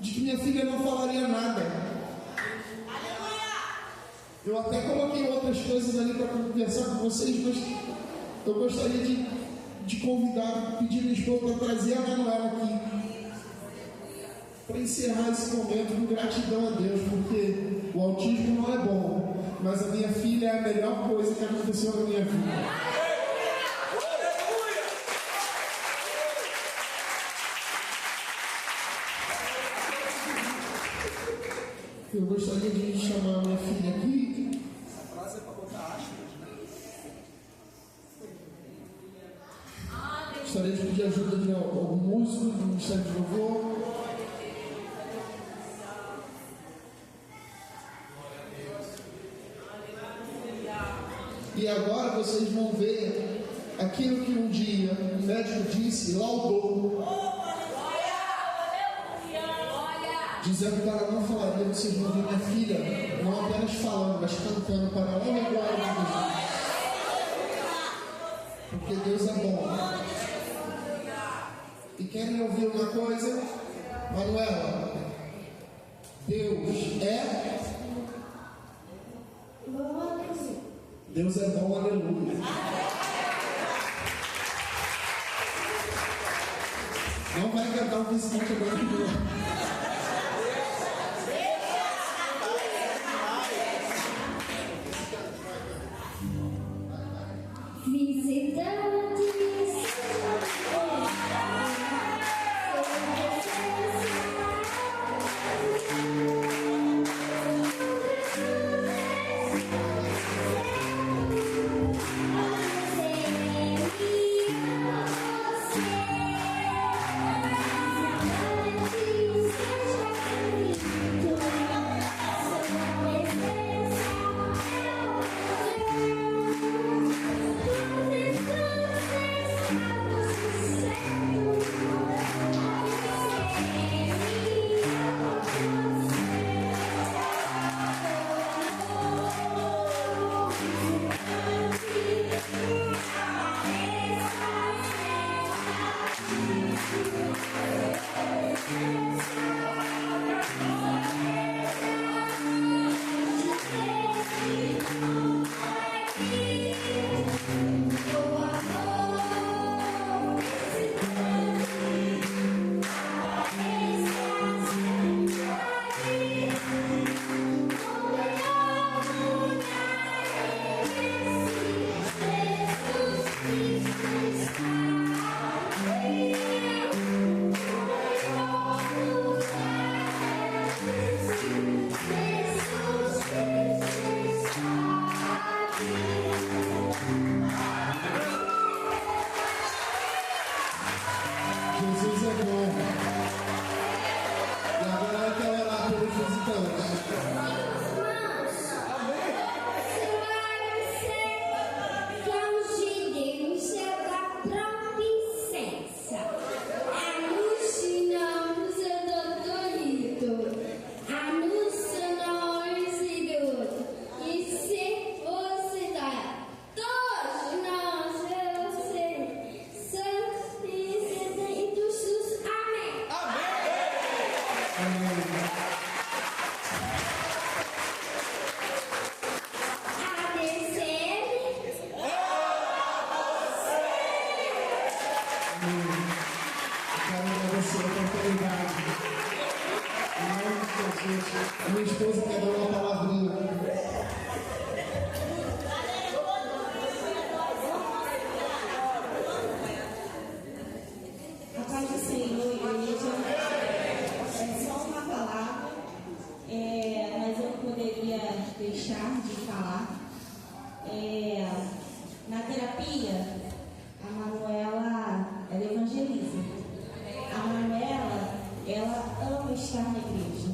de que minha filha não falaria nada. Eu até coloquei outras coisas ali para conversar com vocês, mas eu gostaria de convidar, pedir minha esposa para trazer a Manuela aqui, para encerrar esse momento com gratidão a Deus, porque o autismo não é bom, mas a minha filha é a melhor coisa que aconteceu na minha vida. Eu gostaria de chamar a minha filha aqui. Essa frase é para botar aspas, né? Gostaria de pedir ajuda de algum músico do Ministério de Louvor. E agora vocês vão ver aquilo que um dia o médico disse, laudou. dizendo que ela não falaria, vocês vão ver minha filha, não apenas falando, mas cantando para ela e glória de Deus. Porque Deus é bom. E querem ouvir uma coisa? Manuela, Deus é? Deus é bom, aleluia. Não vai cantar o visitante agora que não. Jesus é bom. E agora eu quero orar pelos visitantes. A minha esposa quer dar uma palavrinha. A paz do Senhor, igreja, é só uma palavra, mas eu poderia deixar de falar. Na terapia, a Manuela, ela evangeliza. A Manuela, ela ama estar na igreja.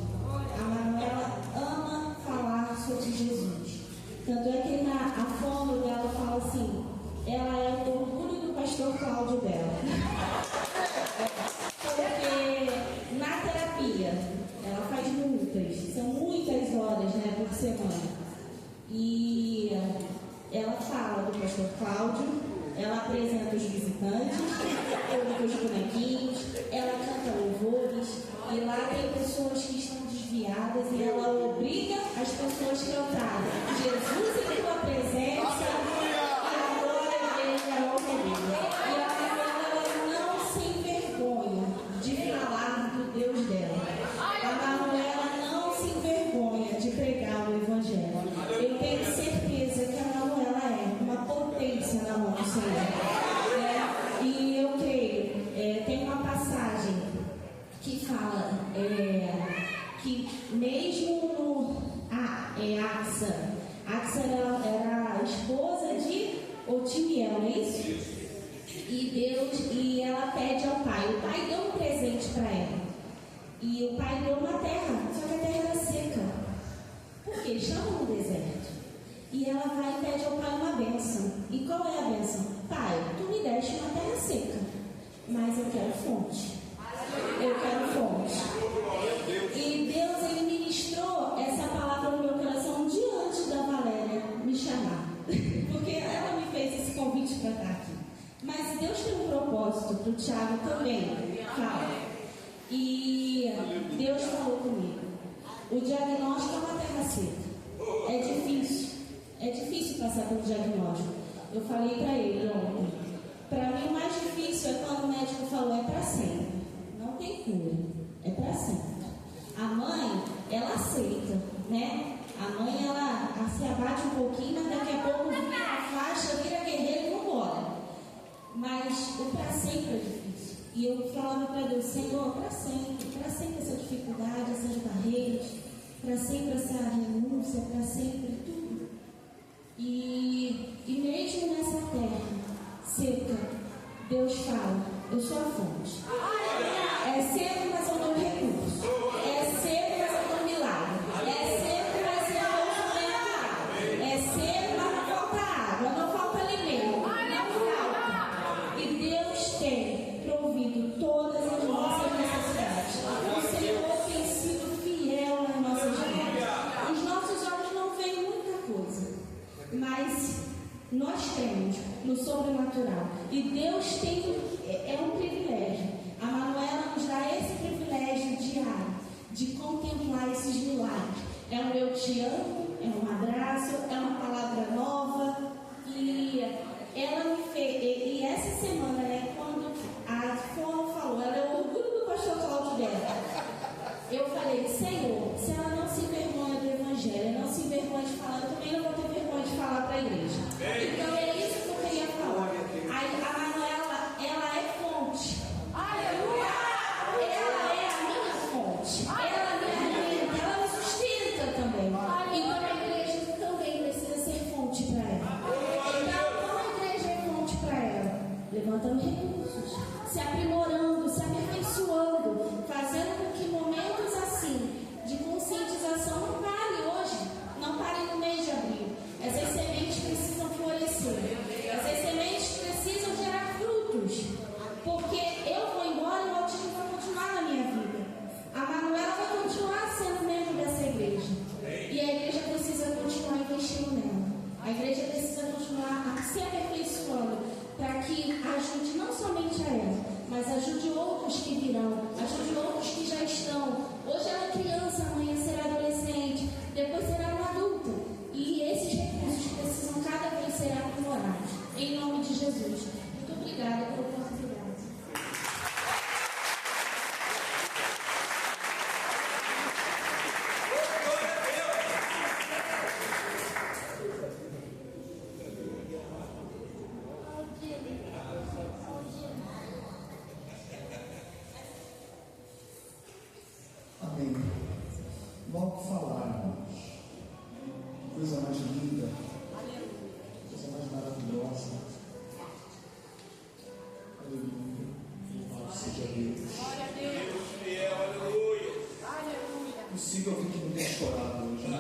A Manuela ama falar sobre Jesus. Tanto é que a fono dela fala assim, ela é o orgulho do pastor Cláudio dela. Porque na terapia, ela faz são muitas horas, né, por semana. E ela fala do pastor Cláudio, ela apresenta os visitantes, coloca os bonequinhos, ela canta louvores, e lá tem pessoas que estão desviadas e ela obriga as pessoas a cantarem Jesus em tua presença, a glória dele é o Deus. E ela não se envergonha de falar do Deus dela. A Manuela não se envergonha de pregar o Evangelho. Eu tenho certeza que a Manuela é uma potência na mão do Senhor. E eu creio, tem uma passagem que fala que mesmo no Axa era a esposa de Otiniel, não é isso? E ela pede ao pai. O pai deu um presente para ela. E o pai deu uma terra, só que a terra era seca. Porque eles estavam no deserto. E ela vai e pede ao pai uma bênção. E qual é a bênção? Pai, tu me deste uma terra seca, mas eu quero fonte. Eu quero fonte. E porque ela me fez esse convite para estar aqui. Mas Deus tem um propósito para o Thiago também. Fala. E Deus falou comigo. O diagnóstico é uma terra seca. É difícil passar pelo diagnóstico. Eu falei para ele ontem. Para mim o mais difícil é quando o médico falou é para sempre. Não tem cura. É para sempre. A mãe, ela aceita, né? A mãe, ela se abate um pouquinho, mas daqui a pouco vira a faixa, vira guerreiro e vambora. Mas o para sempre é difícil. E eu falava para Deus, Senhor, para sempre essa dificuldade, essas barreiras, para sempre essa renúncia, para sempre tudo. E mesmo nessa terra seca, Deus fala, eu sou a fonte. É seco, mas eu dou recurso. É seco, mas eu dou milagre. É seco, mas eu dou supernatural. É seco, mas não falta água, não falta alimento, não falta. E Deus tem provido todas as nossas necessidades. O Senhor tem sido fiel nas nossas vidas. Os nossos olhos não veem muita coisa, mas nós temos no sobrenatural. E Deus tem, é um privilégio. A Manuela nos dá esse privilégio diário de contemplar esses milagres. É um eu te amo, é um abraço, é uma palavra nova. E ela me fez, e essa semana, né, quando a Fona falou, ela é o orgulho do pastor Cláudio dela. Eu falei, Senhor, se ela não se envergonha do Evangelho, não se envergonha de falar, eu também não vou ter vergonha de falar para a igreja. Então é isso que eu queria falar. A Manuela, ela é fonte. Aleluia! Ela é a minha fonte. Ela me alimenta, ela me sustenta também. Então a igreja também precisa ser fonte para ela. Então, como a igreja é fonte para ela? Levantando recursos, se aprimorando, se aperfeiçoando, fazendo com que momentos assim de conscientização não parem hoje, não parem no mês de abril. Essas sementes precisam florescer, essas sementes precisam gerar frutos, porque eu vou embora e o autismo vai continuar na minha vida. A Manuela vai continuar sendo membro dessa igreja, e a igreja precisa continuar investindo nela. A igreja precisa continuar se aperfeiçoando para que ajude não somente a ela, mas ajude outros que virão, ajude outros que já estão. Hoje ela é criança, amanhã será adolescente, depois será uma adulta. E esses recursos precisam cada vez ser aprimorados. Em nome de Jesus. Muito obrigada pela oportunidade. Amém. Logo falar, irmãos. Coisa mais linda. Coisa mais maravilhosa. Aleluia. Louvado seja Deus. Glória a Deus. Fiel, aleluia. Aleluia. Possível alguém que não tenha chorado hoje, né?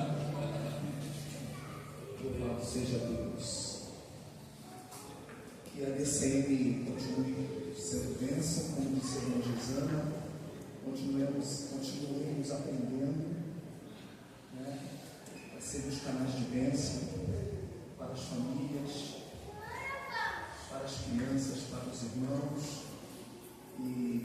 Louvado seja Deus. Que a DCM continue sendo bênção, como disse a irmã Gisana. Continuemos aprendendo, né, a sermos canais de bênção para as famílias, para as crianças, para os irmãos. E